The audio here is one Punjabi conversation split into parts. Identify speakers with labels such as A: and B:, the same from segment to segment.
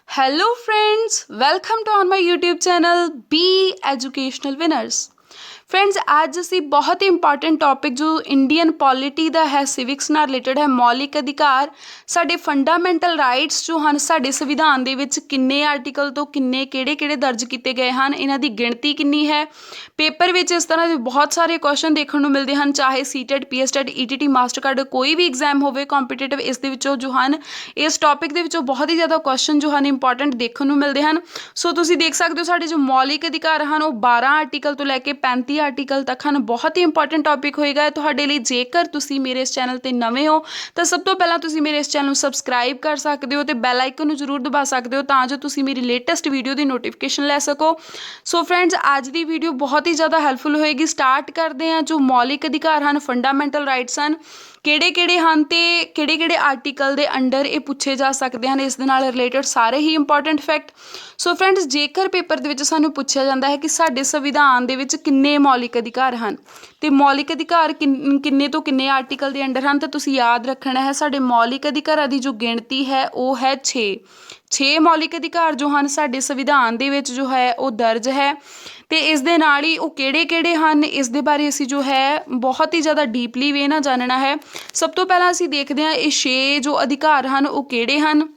A: Hello friends, welcome to on my YouTube channel Be Educational Winners। Friends ਅੱਜ ਅਸੀਂ ਬਹੁਤ ਹੀ ਇੰਪੋਰਟੈਂਟ ਟੌਪਿਕ ਜੋ ਇੰਡੀਅਨ ਪੋਲਿਟੀ ਦਾ ਹੈ ਸਿਵਿਕਸ ਨਾਲ ਰਿਲੇਟਡ ਹੈ ਮੌਲਿਕ ਅਧਿਕਾਰ ਸਾਡੇ ਫੰਡਾਮੈਂਟਲ ਰਾਈਟਸ ਜੋ ਹਨ ਸਾਡੇ ਸੰਵਿਧਾਨ ਦੇ ਵਿੱਚ ਕਿੰਨੇ ਆਰਟੀਕਲ ਤੋਂ ਕਿਹੜੇ ਦਰਜ ਕੀਤੇ ਗਏ ਹਨ ਇਹਨਾਂ ਦੀ ਗਿਣਤੀ ਕਿੰਨੀ ਹੈ ਪੇਪਰ ਵਿੱਚ ਇਸ ਤਰ੍ਹਾਂ ਦੇ ਬਹੁਤ ਸਾਰੇ ਕੁਐਸਚਨ ਦੇਖਣ ਨੂੰ ਮਿਲਦੇ ਹਨ ਚਾਹੇ ਸੀਟੈਟ ਪੀਐਸਟੈਟ ਈਟੀਟੀ ਮਾਸਟਰਕਾਰਡ ਕੋਈ ਵੀ ਐਗਜ਼ਾਮ ਹੋਵੇ ਕੰਪੀਟੀਟਿਵ ਇਸ ਦੇ ਵਿੱਚੋਂ ਜੋ ਹਨ ਇਸ ਟੌਪਿਕ ਦੇ ਵਿੱਚੋਂ ਬਹੁਤ ਹੀ ਜ਼ਿਆਦਾ ਕੁਐਸਚਨ ਜੋ ਹਨ ਇੰਪੋਰਟੈਂਟ ਦੇਖਣ ਨੂੰ ਮਿਲਦੇ ਹਨ ਸੋ ਤੁਸੀਂ ਦੇਖ ਸਕਦੇ ਹੋ ਸਾਡੇ ਜੋ ਮੌਲਿਕ ਅਧਿਕਾਰ ਹਨ ਉਹ 12 ਆਰਟੀਕਲ ਤੋਂ ਲੈ ਕੇ 35 ਆਰਟੀਕਲ ਤੱਕ ਹਨ ਬਹੁਤ ਹੀ ਇੰਪੋਰਟੈਂਟ ਟੌਪਿਕ ਹੋਏਗਾ ਤੁਹਾਡੇ ਲਈ ਜੇਕਰ ਤੁਸੀਂ ਮੇਰੇ ਇਸ ਚੈਨਲ ਤੇ ਨਵੇਂ ਹੋ ਤਾਂ ਸਭ ਤੋਂ ਪਹਿਲਾਂ ਤੁਸੀਂ ਮੇਰੇ ਇਸ ਚੈਨਲ ਨੂੰ ਸਬਸਕ੍ਰਾਈਬ ਕਰ ਸਕਦੇ ਹੋ ਤੇ ਬੈਲ ਆਈਕਨ ਨੂੰ ਜ਼ਰੂਰ ਦਬਾ ਸਕਦੇ ਹੋ ਤਾਂ ਜੋ ਤੁਸੀਂ ਮੇਰੀ ਲੇਟੈਸਟ ਵੀਡੀਓ ਦੀ ਨੋਟੀਫਿਕੇਸ਼ਨ ਲੈ ਸਕੋ ਸੋ ਫਰੈਂਡਸ ਅੱਜ ਦੀ ਵੀਡੀਓ ਬਹੁਤ ਹੀ ਜ਼ਿਆਦਾ ਹੈਲਪਫੁਲ ਹੋਏਗੀ ਸਟਾਰਟ ਕਰਦੇ ਹਾਂ ਜੋ ਮੌਲਿਕ ਅਧਿਕਾਰ ਹਨ ਫੰਡਾਮੈਂਟਲ ਰਾਈਟਸ ਹਨ ਕਿਹੜੇ ਹਨ ਤੇ ਕਿਹੜੇ ਆਰਟੀਕਲ ਦੇ ਅੰਡਰ ਇਹ ਪੁੱਛੇ ਜਾ ਸਕਦੇ ਹਨ ਇਸ ਦੇ ਨਾਲ ਰਿਲੇਟਡ ਸਾਰੇ ਹੀ ਇੰਪੋਰਟੈਂਟ ਫੈਕਟ ਸੋ ਫਰੈਂਡਸ ਜੇਕਰ ਪੇਪਰ ਦੇ ਵਿੱਚ ਸਾਨੂੰ ਪੁੱਛਿਆ ਜਾਂਦਾ ਹੈ ਕਿ ਸਾਡੇ ਸੰਵਿਧਾਨ ਦੇ ਵਿੱਚ ਕਿੰਨੇ ਮੌਲਿਕ ਅਧਿਕਾਰ ਹਨ ਤੇ ਮੌਲਿਕ ਅਧਿਕਾਰ ਕਿੰਨੇ ਤੋਂ ਕਿੰਨੇ ਆਰਟੀਕਲ ਦੇ ਅੰਡਰ ਹਨ ਤਾਂ ਤੁਸੀਂ ਯਾਦ ਰੱਖਣਾ ਹੈ ਸਾਡੇ ਮੌਲਿਕ ਅਧਿਕਾਰਾਂ ਦੀ ਜੋ ਗਿਣਤੀ ਹੈ ਉਹ ਹੈ 6 ਮੌਲਿਕ ਅਧਿਕਾਰ ਜੋ ਹਨ ਸਾਡੇ ਸੰਵਿਧਾਨ ਦੇ ਵਿੱਚ ਜੋ ਹੈ ਉਹ ਦਰਜ ਹੈ ਤੇ ਇਸ ਦੇ ਨਾਲ ਹੀ ਉਹ ਕਿਹੜੇ ਹਨ ਇਸ ਦੇ ਬਾਰੇ ਅਸੀਂ ਜੋ ਹੈ ਬਹੁਤ ਹੀ ਜ਼ਿਆਦਾ ਡੀਪਲੀ ਵੇ ਨਾਲ ਜਾਣਨਾ ਹੈ ਸਭ ਤੋਂ ਪਹਿਲਾਂ ਅਸੀਂ ਦੇਖਦੇ ਹਾਂ ਇਹ 6 ਜੋ ਅਧਿਕਾਰ ਹਨ ਉਹ ਕਿਹੜੇ ਹਨ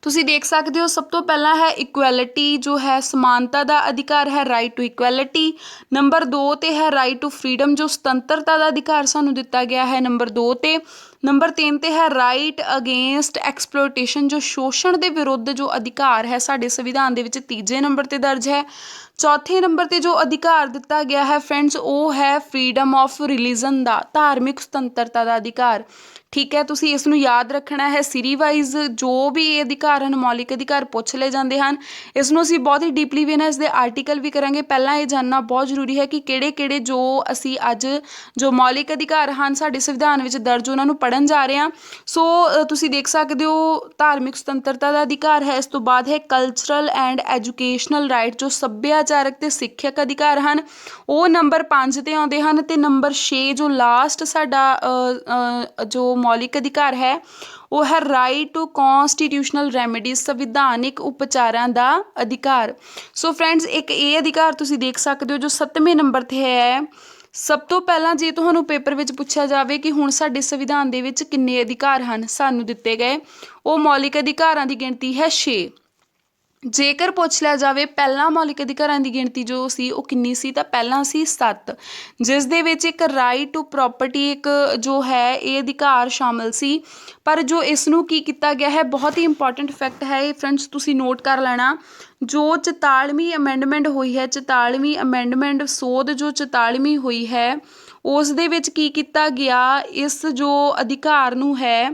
A: ਤੁਸੀਂ ਦੇਖ ਸਕਦੇ ਹੋ ਸਭ ਤੋਂ ਪਹਿਲਾਂ ਹੈ ਇਕੁਐਲਿਟੀ ਜੋ ਹੈ ਸਮਾਨਤਾ ਦਾ ਅਧਿਕਾਰ ਹੈ ਰਾਈਟ ਟੂ ਇਕੁਐਲਿਟੀ ਨੰਬਰ 2 ਤੇ ਹੈ ਰਾਈਟ ਟੂ ਫਰੀडम ਜੋ ਸੁਤੰਤਰਤਾ ਦਾ ਅਧਿਕਾਰ ਸਾਨੂੰ ਦਿੱਤਾ ਗਿਆ ਹੈ ਨੰਬਰ 2 ਤੇ ਨੰਬਰ 3 ਤੇ ਹੈ ਰਾਈਟ ਅਗੇਂਸਟ ਐਕਸਪਲੋਇਟੇਸ਼ਨ ਜੋ ਸ਼ੋਸ਼ਣ ਦੇ ਵਿਰੁੱਧ ਜੋ ਅਧਿਕਾਰ ਹੈ ਸਾਡੇ ਸੰਵਿਧਾਨ ਦੇ ਵਿੱਚ ਤੀਜੇ ਨੰਬਰ ਤੇ ਦਰਜ ਹੈ ਚੌਥੇ ਨੰਬਰ ਤੇ ਜੋ ਅਧਿਕਾਰ ਦਿੱਤਾ ਗਿਆ ਹੈ ਫਰੈਂਡਸ ਉਹ ਹੈ ਫਰੀडम ਆਫ ਰਿਲੀਜਨ ਦਾ ਧਾਰਮਿਕ ਸੁਤੰਤਰਤਾ ਦਾ ਅਧਿਕਾਰ ਠੀਕ ਹੈ ਤੁਸੀਂ ਇਸ ਨੂੰ ਯਾਦ ਰੱਖਣਾ ਹੈ ਸੀਰੀ ਵਾਈਜ਼ ਜੋ ਵੀ ਇਹ ਅਧਿਕਾਰ ਹਨ ਮੌਲਿਕ ਅਧਿਕਾਰ ਪੁੱਛ ਲਏ ਜਾਂਦੇ ਹਨ ਇਸ ਨੂੰ ਅਸੀਂ ਬਹੁਤ ਹੀ ਡੀਪਲੀ ਵੇ ਨਾਲ ਇਸ ਦੇ ਆਰਟੀਕਲ ਵੀ ਕਰਾਂਗੇ ਪਹਿਲਾਂ ਇਹ ਜਾਣਨਾ ਬਹੁਤ ਜ਼ਰੂਰੀ ਹੈ ਕਿ ਕਿਹੜੇ ਜੋ ਅਸੀਂ ਅੱਜ ਜੋ ਮੌਲਿਕ ਅਧਿਕਾਰ ਹਨ ਸਾਡੇ ਸੰਵਿਧਾਨ ਵਿੱਚ ਦਰਜ ਉਹਨਾਂ ਨੂੰ ਪੜ੍ਹਨ ਜਾ ਰਹੇ ਹਾਂ ਸੋ ਤੁਸੀਂ ਦੇਖ ਸਕਦੇ ਹੋ ਧਾਰਮਿਕ ਸੁਤੰਤਰਤਾ ਦਾ ਅਧਿਕਾਰ ਹੈ ਇਸ ਤੋਂ ਬਾਅਦ ਹੈ ਕਲਚਰਲ ਐਂਡ ਐਜੂਕੇਸ਼ਨਲ ਰਾਈਟ ਜੋ ਸੱਭਿਆਚਾਰਕ ਤੇ ਸਿੱਖਿਅਕ ਅਧਿਕਾਰ ਹਨ ਉਹ ਨੰਬਰ 5 ਤੇ ਆਉਂਦੇ ਹਨ ਤੇ ਨੰਬਰ 6 ਜੋ ਲਾਸਟ ਸਾਡਾ ਜੋ ਮੌਲਿਕ ਅਧਿਕਾਰ ਹੈ ਉਹ ਹੈ ਰਾਈਟ ਟੂ ਕੌਨਸਟੀਟਿਊਸ਼ਨਲ ਰੈਮੀਡੀਜ਼ ਸੰਵਿਧਾਨਿਕ ਉਪਚਾਰਾਂ ਦਾ ਅਧਿਕਾਰ ਸੋ ਫਰੈਂਡਸ ਇੱਕ ਇਹ ਅਧਿਕਾਰ ਤੁਸੀਂ ਦੇਖ ਸਕਦੇ ਹੋ ਜੋ 7ਵੇਂ ਨੰਬਰ ਤੇ ਹੈ ਸਭ ਤੋਂ ਪਹਿਲਾਂ ਜੇ ਤੁਹਾਨੂੰ ਪੇਪਰ ਵਿੱਚ ਪੁੱਛਿਆ ਜਾਵੇ ਕਿ ਹੁਣ ਸਾਡੇ ਸੰਵਿਧਾਨ ਦੇ ਵਿੱਚ ਕਿੰਨੇ ਅਧਿਕਾਰ ਹਨ ਸਾਨੂੰ ਦਿੱਤੇ ਗਏ ਉਹ ਮੌਲਿਕ ਅਧਿਕਾਰਾਂ ਦੀ ਗਿਣਤੀ ਹੈ 6 ਜੇਕਰ ਪੁੱਛ ਲਿਆ ਜਾਵੇ ਪਹਿਲਾਂ ਮੌਲਿਕ ਅਧਿਕਾਰਾਂ ਦੀ ਗਿਣਤੀ ਜੋ ਸੀ ਉਹ ਕਿੰਨੀ ਸੀ ਤਾਂ ਪਹਿਲਾਂ ਸੀ 7 ਜਿਸ ਦੇ ਵਿੱਚ ਇੱਕ ਰਾਈਟ ਟੂ ਪ੍ਰੋਪਰਟੀ ਇੱਕ ਜੋ ਹੈ ਇਹ ਅਧਿਕਾਰ ਸ਼ਾਮਲ ਸੀ ਪਰ ਜੋ ਇਸ ਨੂੰ ਕੀ ਕੀਤਾ ਗਿਆ ਹੈ ਬਹੁਤ ਹੀ ਇੰਪੋਰਟੈਂਟ ਫੈਕਟ ਹੈ ਇਹ ਫਰੈਂਡਸ ਤੁਸੀਂ ਨੋਟ ਕਰ ਲੈਣਾ ਜੋ 44ਵੀਂ ਅਮੈਂਡਮੈਂਟ ਹੋਈ ਹੈ 44ਵੀਂ ਅਮੈਂਡਮੈਂਟ ਸੋਧ ਜੋ 44ਵੀਂ ਹੋਈ ਹੈ ਉਸ ਦੇ ਵਿੱਚ ਕੀ ਕੀਤਾ ਗਿਆ ਇਸ ਜੋ ਅਧਿਕਾਰ ਨੂੰ ਹੈ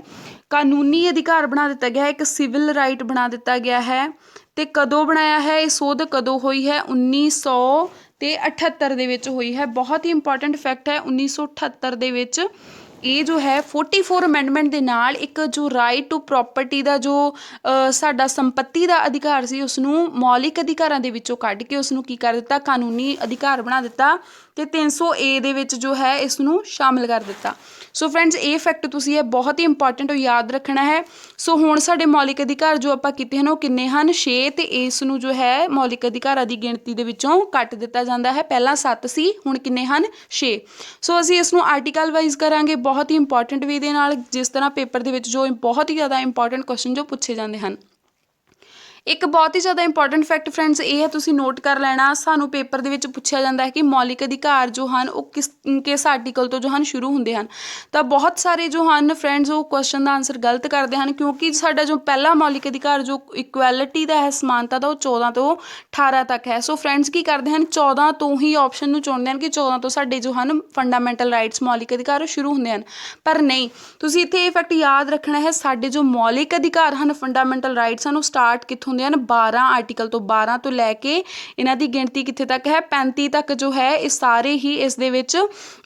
A: ਕਾਨੂੰਨੀ ਅਧਿਕਾਰ ਬਣਾ ਦਿੱਤਾ ਗਿਆ ਹੈ ਇੱਕ ਸਿਵਲ ਰਾਈਟ ਬਣਾ ਦਿੱਤਾ ਗਿਆ ਹੈ ਤੇ ਕਦੋਂ ਬਣਾਇਆ ਹੈ ਇਹ ਸੋਧ ਕਦੋਂ ਹੋਈ ਹੈ 1978 ਦੇ ਵਿੱਚ ਹੋਈ ਹੈ ਬਹੁਤ ਹੀ ਇੰਪੋਰਟੈਂਟ ਫੈਕਟ ਹੈ 1978 ਦੇ ਵਿੱਚ ਇਹ ਜੋ ਹੈ 44 ਅਮੈਂਡਮੈਂਟ ਦੇ ਨਾਲ ਇੱਕ ਜੋ ਰਾਈਟ ਟੂ ਪ੍ਰੋਪਰਟੀ ਦਾ ਜੋ ਸਾਡਾ ਸੰਪત્ਤੀ ਦਾ ਅਧਿਕਾਰ ਸੀ ਉਸ ਨੂੰ ਮੌਲਿਕ ਅਧਿਕਾਰਾਂ ਦੇ ਵਿੱਚੋਂ ਕੱਢ ਕੇ ਉਸ ਨੂੰ ਕੀ ਕਰ ਦਿੱਤਾ ਕਾਨੂੰਨੀ ਅਧਿਕਾਰ ਬਣਾ ਦਿੱਤਾ ਤੇ 300A ਦੇ ਵਿੱਚ ਜੋ ਹੈ ਇਸ ਨੂੰ ਸ਼ਾਮਿਲ ਕਰ ਦਿੱਤਾ ਸੋ ਫਰੈਂਡਸ ਇਹ ਫੈਕਟ ਤੁਸੀਂ ਇਹ ਬਹੁਤ ਹੀ ਇੰਪੋਰਟੈਂਟ ਯਾਦ ਰੱਖਣਾ ਹੈ ਸੋ ਹੁਣ ਸਾਡੇ ਮੌਲਿਕ ਅਧਿਕਾਰ ਜੋ ਆਪਾਂ ਕੀਤੇ ਹਨ ਉਹ ਕਿੰਨੇ ਹਨ 6 ਤੇ ਇਸ ਨੂੰ ਜੋ ਹੈ ਮੌਲਿਕ ਅਧਿਕਾਰਾਂ ਦੀ ਗਿਣਤੀ ਦੇ ਵਿੱਚੋਂ ਕੱਟ ਦਿੱਤਾ ਜਾਂਦਾ ਹੈ ਪਹਿਲਾਂ 7 ਸੀ ਹੁਣ ਕਿੰਨੇ ਹਨ 6 ਸੋ ਅਸੀਂ ਇਸ ਨੂੰ ਆਰਟੀਕਲ ਵਾਈਜ਼ ਕਰਾਂਗੇ ਬਹੁਤ ਹੀ ਇੰਪੋਰਟੈਂਟ ਵੇ ਦੇ ਨਾਲ ਜਿਸ ਤਰ੍ਹਾਂ ਪੇਪਰ ਦੇ ਵਿੱਚ ਜੋ ਬਹੁਤ ਹੀ ਜ਼ਿਆਦਾ ਇੰਪੋਰਟੈਂਟ ਕੁਐਸਚਨ ਜੋ ਪੁੱਛੇ ਜਾਂਦੇ ਹਨ ਇੱਕ ਬਹੁਤ ਹੀ ਜ਼ਿਆਦਾ ਇੰਪੋਰਟੈਂਟ ਫੈਕਟ ਫਰੈਂਡਸ ਇਹ ਹੈ ਤੁਸੀਂ ਨੋਟ ਕਰ ਲੈਣਾ ਸਾਨੂੰ ਪੇਪਰ ਦੇ ਵਿੱਚ ਪੁੱਛਿਆ ਜਾਂਦਾ ਹੈ ਕਿ ਮੌਲਿਕ ਅਧਿਕਾਰ ਜੋ ਹਨ ਉਹ ਕਿਸ ਆਰਟੀਕਲ ਤੋਂ ਜੋ ਹਨ ਸ਼ੁਰੂ ਹੁੰਦੇ ਹਨ ਤਾਂ ਬਹੁਤ ਸਾਰੇ ਜੋ ਹਨ ਫਰੈਂਡਸ ਉਹ ਕੁਐਸਚਨ ਦਾ ਆਨਸਰ ਗਲਤ ਕਰਦੇ ਹਨ ਕਿਉਂਕਿ ਸਾਡਾ ਜੋ ਪਹਿਲਾ ਮੌਲਿਕ ਅਧਿਕਾਰ ਜੋ ਇਕੁਐਲਿਟੀ ਦਾ ਹੈ ਸਮਾਨਤਾ ਦਾ ਉਹ 14 ਤੋਂ 18 ਤੱਕ ਹੈ ਸੋ ਫਰੈਂਡਸ ਕੀ ਕਰਦੇ ਹਨ 14 ਤੋਂ ਹੀ ਆਪਸ਼ਨ ਨੂੰ ਚੁਣਦੇ ਹਨ ਕਿ 14 ਤੋਂ ਸਾਡੇ ਜੋ ਹਨ ਫੰਡਾਮੈਂਟਲ ਰਾਈਟਸ ਮੌਲਿਕ ਅਧਿਕਾਰ ਉਹ ਸ਼ੁਰੂ ਹੁੰਦੇ ਹਨ ਪਰ ਨਹੀਂ ਤੁਸੀਂ ਇੱਥੇ ਇਹ ਫੈਕਟ ਯਾਦ ਰੱਖਣਾ ਹੈ ਸਾਡੇ ਜੋ ਮੌਲਿਕ ਅਧਿਕਾਰ ਹਨ ਫੰਡਾਮੈਂਟਲ ਰਾਈਟਸ ਹਨ ਉਹ ਸਟਾਰਟ ਕਿੱਥੋਂ ਹੁੰਦੇ ਹਨ 12 ਆਰਟੀਕਲ ਤੋਂ 12 ਤੋਂ ਲੈ ਕੇ ਇਹਨਾਂ ਦੀ ਗਿਣਤੀ ਕਿੱਥੇ ਤੱਕ ਹੈ 35 ਤੱਕ ਜੋ ਹੈ ਇਹ ਸਾਰੇ ਹੀ ਇਸ ਦੇ ਵਿੱਚ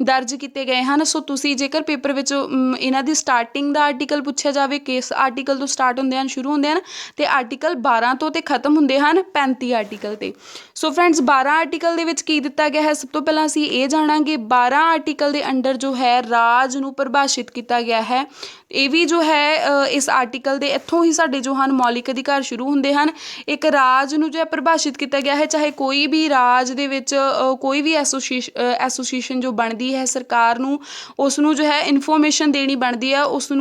A: ਦਰਜ ਕੀਤੇ ਗਏ ਹਨ। ਸੋ ਤੁਸੀਂ ਜੇਕਰ ਪੇਪਰ ਵਿੱਚ ਇਹਨਾਂ ਦੀ ਸਟਾਰਟਿੰਗ ਦਾ ਆਰਟੀਕਲ ਪੁੱਛਿਆ ਜਾਵੇ ਕਿਸ ਆਰਟੀਕਲ ਤੋਂ ਸਟਾਰਟ ਹੁੰਦੇ ਹਨ ਸ਼ੁਰੂ ਹੁੰਦੇ ਹਨ ਤੇ ਆਰਟੀਕਲ 12 ਤੋਂ ਤੇ ਖਤਮ ਹੁੰਦੇ ਹਨ 35 ਆਰਟੀਕਲ ਤੇ। ਸੋ ਫਰੈਂਡਸ 12 ਆਰਟੀਕਲ ਦੇ ਵਿੱਚ ਕੀ ਦਿੱਤਾ ਗਿਆ ਹੈ, ਸਭ ਤੋਂ ਪਹਿਲਾਂ ਅਸੀਂ ਇਹ ਜਾਣਾਂਗੇ 12 ਆਰਟੀਕਲ ਦੇ ਅੰਡਰ ਜੋ ਹੈ ਰਾਜ ਨੂੰ ਪਰਿਭਾਸ਼ਿਤ ਕੀਤਾ ਗਿਆ ਹੈ। ਇਹ ਵੀ ਜੋ ਹੈ ਇਸ ਆਰਟੀਕਲ ਦੇ ਇੱਥੋਂ ਹੀ ਸਾਡੇ ਜੋ ਹਨ ਮੌਲਿਕ ਅਧਿਕਾਰ ਸ਼ੁਰੂ ਹੁੰਦੇ ਹਨ। ਇੱਕ ਰਾਜ ਨੂੰ ਜੋ ਹੈ ਪਰਿਭਾਸ਼ਿਤ ਕੀਤਾ ਗਿਆ ਹੈ, ਚਾਹੇ ਕੋਈ ਵੀ ਰਾਜ ਦੇ ਵਿੱਚ ਕੋਈ ਵੀ ਐਸੋਸੀਏਸ਼ਨ ਜੋ ਬਣਦੀ ਹੈ ਸਰਕਾਰ ਨੂੰ ਉਸ ਨੂੰ ਜੋ ਹੈ ਇਨਫੋਰਮੇਸ਼ਨ ਦੇਣੀ ਬਣਦੀ ਹੈ, ਉਸ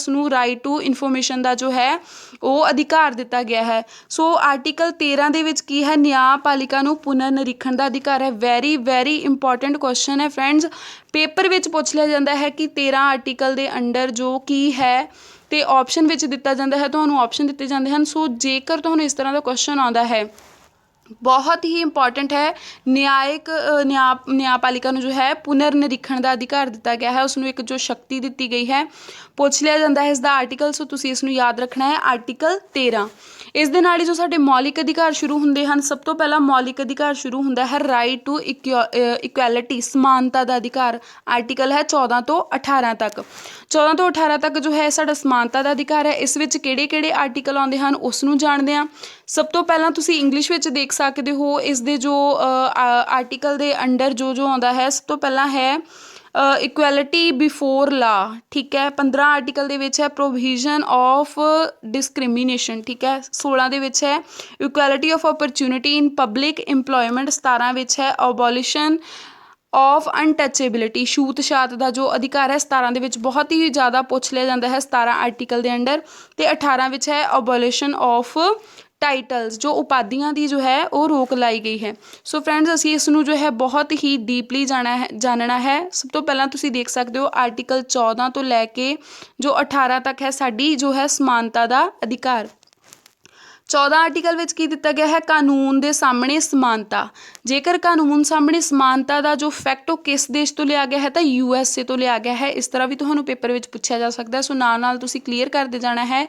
A: ਨੂੰ ਰਾਈਟ ਟੂ ਇਨਫੋਰਮੇਸ਼ਨ ਦਾ ਜੋ ਹੈ ਉਹ ਅਧਿਕਾਰ ਦਿੱਤਾ ਗਿਆ ਹੈ। ਸੋ ਆਰਟੀਕਲ 13 ਦੇ ਵਿੱਚ ਕੀ ਹੈ, ਨਿਆਂਪਾਲਿਕਾ ਨੂੰ ਪੁਨਰ ਨਿਰੀਖਣ ਦਾ ਅਧਿਕਾਰ ਹੈ। ਵੈਰੀ ਵੈਰੀ ਇੰਪੋਰਟੈਂਟ ਕੁਐਸਚਨ ਹੈ ਫਰੈਂਡਸ, ਪੇਪਰ ਵਿੱਚ ਪੁੱਛ ਲਿਆ ਜਾਂਦਾ ਹੈ ਕਿ 13 ਆਰਟੀਕਲ ਦੇ ਅੰਡਰ ਜੋ ਕੀ ਹੈ ਤੇ ਆਪਸ਼ਨ ਵਿੱਚ ਦਿੱਤਾ ਜਾਂਦਾ ਹੈ, ਤੁਹਾਨੂੰ ਆਪਸ਼ਨ ਦਿੱਤੇ ਜਾਂਦੇ ਹਨ। ਸੋ ਜੇਕਰ ਤੁਹਾਨੂੰ ਇਸ ਤਰ੍ਹਾਂ ਦਾ ਕੁਐਸਚਨ ਆਉਂਦਾ ਹੈ ਬਹੁਤ ਹੀ ਇੰਪੋਰਟੈਂਟ ਹੈ, ਨਿਆਂਪਾਲਿਕਾ ਨੂੰ ਜੋ ਹੈ ਪੁਨਰ ਨਿਰੀਖਣ ਦਾ ਅਧਿਕਾਰ ਦਿੱਤਾ ਗਿਆ ਹੈ, ਉਸਨੂੰ ਇੱਕ ਜੋ ਸ਼ਕਤੀ ਦਿੱਤੀ ਗਈ ਹੈ, ਪੁੱਛ ਲਿਆ ਜਾਂਦਾ ਹੈ ਇਸ ਦਾ ਆਰਟੀਕਲ। ਸੋ ਤੁਸੀਂ ਇਸ ਨੂੰ ਯਾਦ ਰੱਖਣਾ ਹੈ ਆਰਟੀਕਲ 13। ਇਸ ਦੇ ਨਾਲ ਹੀ ਜੋ ਸਾਡੇ ਮੌਲਿਕ ਅਧਿਕਾਰ ਸ਼ੁਰੂ ਹੁੰਦੇ ਹਨ, ਸਭ ਤੋਂ ਪਹਿਲਾਂ ਮੌਲਿਕ ਅਧਿਕਾਰ ਸ਼ੁਰੂ ਹੁੰਦਾ ਹੈ ਰਾਈਟ ਟੂ ਇਕੁਐਲਿਟੀ, ਸਮਾਨਤਾ ਦਾ ਅਧਿਕਾਰ। ਆਰਟੀਕਲ ਹੈ 14 ਤੋਂ 18 ਤੱਕ। 14 ਤੋਂ 18 ਤੱਕ ਜੋ ਹੈ ਸਾਡਾ ਸਮਾਨਤਾ ਦਾ ਅਧਿਕਾਰ ਹੈ। ਇਸ ਵਿੱਚ ਕਿਹੜੇ ਕਿਹੜੇ ਆਰਟੀਕਲ ਆਉਂਦੇ ਹਨ ਉਸ ਨੂੰ ਜਾਣਦੇ ਹਾਂ। ਸਭ ਤੋਂ ਪਹਿਲਾਂ ਤੁਸੀਂ ਇੰਗਲਿਸ਼ ਵਿੱਚ ਦੇਖ ਸਕਦੇ ਹੋ ਇਸ ਦੇ ਜੋ ਆਰਟੀਕਲ ਦੇ ਅੰਡਰ ਜੋ ਆਉਂਦਾ ਹੈ, ਸਭ ਤੋਂ ਪਹਿਲਾਂ ਹੈ ਇਕੁਐਲਿਟੀ ਬਿਫੋਰ ਲਾ, ਠੀਕ ਹੈ। 15 ਆਰਟੀਕਲ ਦੇ ਵਿੱਚ ਹੈ ਪ੍ਰੋਵੀਜ਼ਨ ਆਫ ਡਿਸਕ੍ਰਿਮੀਨੇਸ਼ਨ, ਠੀਕ ਹੈ। 16 ਦੇ ਵਿੱਚ ਹੈ equality of opportunity in public employment. 17 ਵਿੱਚ ਹੈ ਅਬੋਲਿਸ਼ਨ ਆਫ ਅਨਟੱਚੇਬਿਲਿਟੀ, ਛੂਤ ਛਾਤ ਦਾ ਜੋ ਅਧਿਕਾਰ ਹੈ 17 ਦੇ ਵਿੱਚ ਬਹੁਤ ਹੀ ਜ਼ਿਆਦਾ ਪੁੱਛ ਲਿਆ ਜਾਂਦਾ ਹੈ 17 ਆਰਟੀਕਲ ਦੇ ਅੰਡਰ। ਤੇ 18 ਵਿੱਚ ਹੈ ਅਬੋਲਿਸ਼ਨ ਆਫ ਟਾਈਟਲਸ, ਜੋ ਉਪਾਧੀਆਂ ਦੀ ਜੋ ਹੈ ਉਹ ਰੋਕ ਲਾਈ ਗਈ ਹੈ। ਸੋ ਫਰੈਂਡਸ ਅਸੀਂ ਇਸ ਨੂੰ ਜੋ ਹੈ ਬਹੁਤ ਹੀ ਡੀਪਲੀ ਜਾਣਨਾ ਹੈ। ਸਭ ਤੋਂ ਪਹਿਲਾਂ ਤੁਸੀਂ ਦੇਖ ਸਕਦੇ ਹੋ ਆਰਟੀਕਲ 14 ਤੋਂ ਲੈ ਕੇ ਜੋ 18 ਤੱਕ ਹੈ ਸਾਡੀ ਜੋ ਹੈ ਸਮਾਨਤਾ ਦਾ ਅਧਿਕਾਰ। 14 ਆਰਟੀਕਲ ਵਿੱਚ ਕੀ ਦਿੱਤਾ ਗਿਆ ਹੈ, ਕਾਨੂੰਨ ਦੇ ਸਾਹਮਣੇ ਸਮਾਨਤਾ। ਜੇਕਰ ਕਾਨੂੰਨ ਸਾਹਮਣੇ ਸਮਾਨਤਾ ਦਾ ਜੋ ਫੈਕਟ ਉਹ ਕਿਸ ਦੇਸ਼ ਤੋਂ ਲਿਆ ਗਿਆ ਹੈ ਤਾਂ USA ਤੋਂ ਲਿਆ ਗਿਆ ਹੈ। ਇਸ ਤਰ੍ਹਾਂ ਵੀ ਤੁਹਾਨੂੰ ਪੇਪਰ ਵਿੱਚ ਪੁੱਛਿਆ ਜਾ ਸਕਦਾ ਹੈ। ਸੋ ਨਾਲ ਤੁਸੀਂ ਕਲੀਅਰ ਕਰਦੇ ਜਾਣਾ ਹੈ।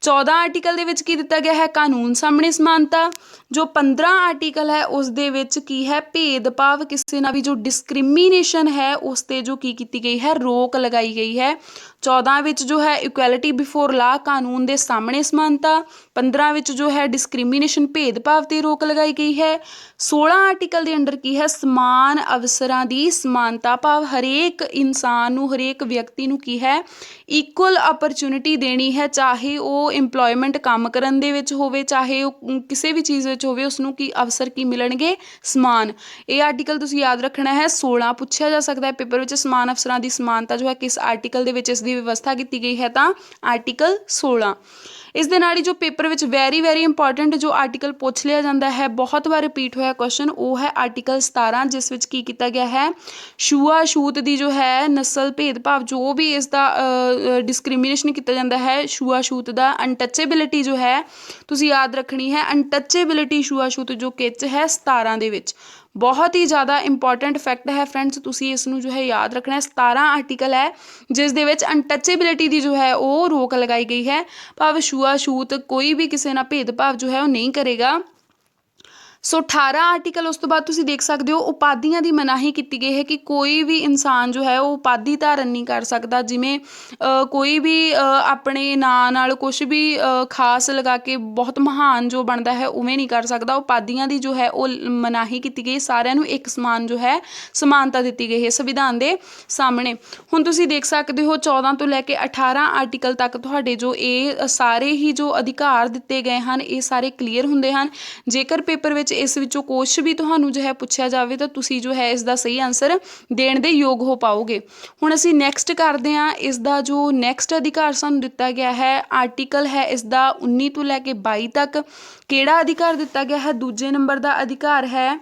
A: 14 ਆਰਟੀਕਲ ਦੇ ਵਿੱਚ ਕੀ ਦਿੱਤਾ ਗਿਆ ਹੈ, ਕਾਨੂੰਨ ਸਾਹਮਣੇ ਸਮਾਨਤਾ। ਜੋ 15 ਆਰਟੀਕਲ ਹੈ ਉਸ ਦੇ ਵਿੱਚ ਕੀ ਹੈ, ਭੇਦਭਾਵ, ਕਿਸੇ ਨਾਲ ਵੀ ਜੋ ਡਿਸਕ੍ਰਿਮੀਨੇਸ਼ਨ ਹੈ ਉਸ 'ਤੇ ਜੋ ਕੀ ਕੀਤੀ ਗਈ ਹੈ, ਰੋਕ ਲਗਾਈ ਗਈ ਹੈ। 14 ਵਿੱਚ ਜੋ ਹੈ ਇਕੁਐਲਿਟੀ ਬਿਫੋਰ ਲਾ, ਕਾਨੂੰਨ ਦੇ ਸਾਹਮਣੇ ਸਮਾਨਤਾ। 15 ਵਿੱਚ ਜੋ ਹੈ ਡਿਸਕ੍ਰਿਮੀਨੇਸ਼ਨ, ਭੇਦਭਾਵ 'ਤੇ ਰੋਕ ਲਗਾਈ ਗਈ ਹੈ। 16 ਆਰਟੀਕਲ ਦੇ ਅੰਡਰ ਕੀ ਹੈ, ਸਮਾਨ ਅਵਸਰਾਂ ਦੀ ਸਮਾਨਤਾ, ਭਾਵ ਹਰੇਕ ਇਨਸਾਨ ਨੂੰ, ਹਰੇਕ ਵਿਅਕਤੀ ਨੂੰ ਕੀ ਹੈ, ਇਕੁਅਲ ਅਪਰਚੁਨਿਟੀ ਦੇਣੀ ਹੈ, ਚਾਹੇ ਉਹ ਇੰਪਲੋਇਮੈਂਟ ਕੰਮ ਕਰਨ ਦੇ ਵਿੱਚ ਹੋਵੇ, ਚਾਹੇ ਉਹ ਕਿਸੇ ਵੀ ਚੀਜ਼ ਵਿੱਚ ਹੋਵੇ, ਉਸਨੂੰ ਕੀ ਅਵਸਰ ਕੀ ਮਿਲਣਗੇ, ਸਮਾਨ। ਇਹ ਆਰਟੀਕਲ ਤੁਸੀਂ ਯਾਦ ਰੱਖਣਾ ਹੈ। 16 ਪੁੱਛਿਆ ਜਾ ਸਕਦਾ ਹੈ ਪੇਪਰ ਵਿੱਚ, ਸਮਾਨ ਅਵਸਰਾਂ ਦੀ ਸਮਾਨਤਾ ਜੋ ਹੈ ਕਿਸ ਆਰਟੀਕਲ ਦੇ ਵਿੱਚ ਇਸ ਦੀ ਵਿਵਸਥਾ ਕੀਤੀ ਗਈ ਹੈ ਤਾਂ ਆਰਟੀਕਲ 16। ਇਸ ਦੇ ਨਾਲ ਹੀ ਜੋ ਪੇਪਰ ਵਿੱਚ ਵੈਰੀ ਵੈਰੀ ਇੰਪੋਰਟੈਂਟ ਜੋ ਆਰਟੀਕਲ ਪੁੱਛ ਲਿਆ ਜਾਂਦਾ ਹੈ, ਬਹੁਤ ਵਾਰ ਰਿਪੀਟ ਹੋਇਆ ਕੁਐਸਚਨ, ਉਹ ਹੈ ਆਰਟੀਕਲ 17, ਜਿਸ ਵਿੱਚ ਕੀ ਕੀਤਾ ਗਿਆ ਹੈ, ਛੂਆ ਛੂਤ ਦੀ ਜੋ ਹੈ ਨਸਲ ਭੇਦਭਾਵ, ਜੋ ਵੀ ਇਸ ਦਾ ਡਿਸਕ੍ਰਿਮੀਨੇਸ਼ਨ ਕੀਤਾ ਜਾਂਦਾ ਹੈ, ਛੂਆ ਛੂਤ ਦਾ। ਅਨਟੱਚੇਬਿਲਿਟੀ ਜੋ ਹੈ ਤੁਸੀਂ ਯਾਦ ਰੱਖਣੀ ਹੈ, ਅਨਟੱਚੇਬਿਲਿਟੀ ਛੂਆ ਛੂਤ ਜੋ ਕਿਚ ਹੈ 17 ਦੇ ਵਿੱਚ। ਬਹੁਤ ਹੀ ਜ਼ਿਆਦਾ ਇੰਪੋਰਟੈਂਟ ਫੈਕਟ ਹੈ ਫਰੈਂਡਸ, ਤੁਸੀਂ ਇਸ ਨੂੰ ਜੋ ਹੈ ਯਾਦ ਰੱਖਣਾ ਹੈ। 17 ਆਰਟੀਕਲ ਹੈ ਜਿਸ ਦੇ ਵਿੱਚ ਅਨਟੱਚੇਬਿਲਿਟੀ ਦੀ ਜੋ ਹੈ ਉਹ ਰੋਕ ਲਗਾਈ ਗਈ ਹੈ, ਭਾਵ ਛੂਆ ਛੂਤ, ਕੋਈ ਵੀ ਕਿਸੇ ਨਾਲ ਭੇਦਭਾਵ ਜੋ ਹੈ ਉਹ ਨਹੀਂ ਕਰੇਗਾ। ਸੋ 18 ਆਰਟੀਕਲ ਉਸ ਤੋਂ ਬਾਅਦ ਤੁਸੀਂ ਦੇਖ ਸਕਦੇ ਹੋ ਉਪਾਧੀਆਂ ਦੀ ਮਨਾਹੀ ਕੀਤੀ ਗਈ ਹੈ ਕਿ ਕੋਈ ਵੀ ਇਨਸਾਨ ਜੋ ਹੈ ਉਹ ਉਪਾਧੀ ਧਾਰਨ ਨਹੀਂ ਕਰ ਸਕਦਾ। ਜਿਵੇਂ ਕੋਈ ਵੀ ਆਪਣੇ ਨਾਂ ਨਾਲ ਕੁਛ ਵੀ ਖਾਸ ਲਗਾ ਕੇ ਬਹੁਤ ਮਹਾਨ ਜੋ ਬਣਦਾ ਹੈ ਉਵੇਂ ਨਹੀਂ ਕਰ ਸਕਦਾ। ਉਪਾਧੀਆਂ ਦੀ ਜੋ ਹੈ ਉਹ ਮਨਾਹੀ ਕੀਤੀ ਗਈ, ਸਾਰਿਆਂ ਨੂੰ ਇੱਕ ਸਮਾਨ ਜੋ ਹੈ ਸਮਾਨਤਾ ਦਿੱਤੀ ਗਈ ਹੈ ਸੰਵਿਧਾਨ ਦੇ ਸਾਹਮਣੇ। ਹੁਣ ਤੁਸੀਂ ਦੇਖ ਸਕਦੇ ਹੋ 14 ਤੋਂ ਲੈ ਕੇ 18 ਆਰਟੀਕਲ ਤੱਕ ਤੁਹਾਡੇ ਜੋ ਇਹ ਸਾਰੇ ਹੀ ਜੋ ਅਧਿਕਾਰ ਦਿੱਤੇ ਗਏ ਹਨ ਇਹ ਸਾਰੇ ਕਲੀਅਰ ਹੁੰਦੇ ਹਨ। ਜੇਕਰ ਪੇਪਰ ਵਿੱਚ ਇਸ ਵਿੱਚੋਂ ਕੁਛ ਵੀ ਤੁਹਾਨੂੰ ਜੋ ਹੈ ਪੁੱਛਿਆ ਜਾਵੇ ਤਾਂ ਤੁਸੀਂ ਜੋ ਹੈ ਇਸ ਦਾ ਸਹੀ ਆਨਸਰ ਦੇਣ ਦੇ ਯੋਗ ਹੋ ਪਾਓਗੇ। ਹੁਣ ਅਸੀਂ ਨੈਕਸਟ ਕਰਦੇ ਹਾਂ, ਇਸ ਦਾ ਜੋ ਨੈਕਸਟ ਅਧਿਕਾਰ ਸਾਨੂੰ ਦਿੱਤਾ ਗਿਆ ਹੈ ਆਰਟੀਕਲ ਹੈ ਇਸ ਦਾ 19 ਤੋਂ ਲੈ ਕੇ 22 ਤੱਕ। ਕਿਹੜਾ ਅਧਿਕਾਰ ਦਿੱਤਾ ਗਿਆ ਹੈ? ਦੂਜੇ ਨੰਬਰ ਦਾ ਅਧਿਕਾਰ ਹੈ